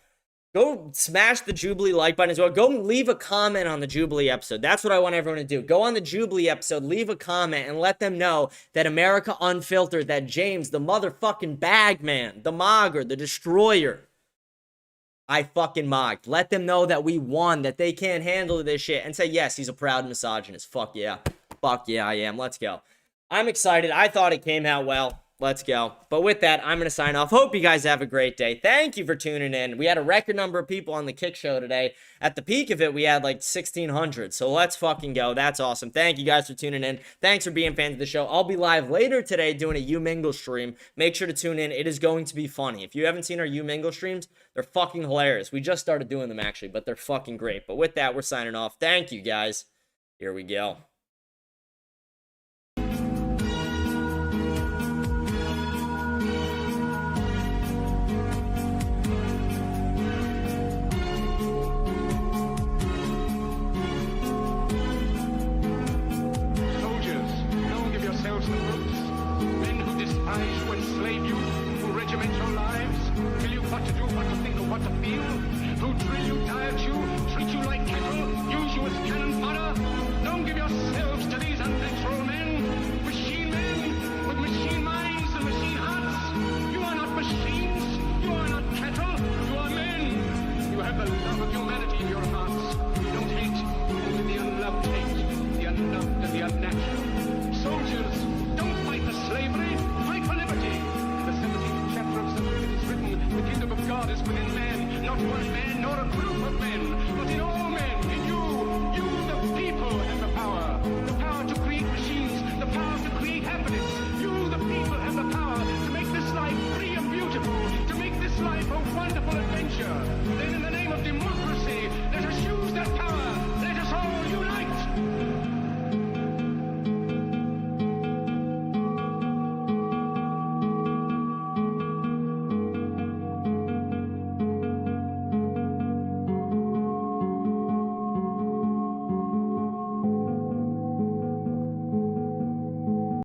Go smash the Jubilee like button as well. Go leave a comment on the Jubilee episode. That's what I want everyone to do. Go on the Jubilee episode, leave a comment, and let them know that America Unfiltered, that James, the motherfucking bag man, the mogger, the destroyer, I fucking mocked. Let them know that we won, that they can't handle this shit, and say, yes, he's a proud misogynist. Fuck yeah. Fuck yeah, I am. Let's go. I'm excited. I thought it came out well. Let's go. But with that, I'm going to sign off. Hope you guys have a great day. Thank you for tuning in. We had a record number of people on the Kick Show today. At the peak of it, we had like 1,600. So let's fucking go. That's awesome. Thank you guys for tuning in. Thanks for being fans of the show. I'll be live later today doing a You Mingle stream. Make sure to tune in. It is going to be funny. If you haven't seen our You Mingle streams, they're fucking hilarious. We just started doing them actually, but they're fucking great. But with that, we're signing off. Thank you guys. Here we go. the field, who drill you, diet you, treat you like cattle, use you as cannon fodder. Don't give yourselves to these unnatural men, machine men with machine minds and machine hearts. You are not machines, you are not cattle, you are men. You have the love of humanity in your hearts. You don't hate, only the unloved hate, the unloved and the unnatural. Soldiers, don't fight for slavery, fight for liberty. The 17th chapter of St. Luke is written, the kingdom of God is within man, not one man nor a group of men, but in all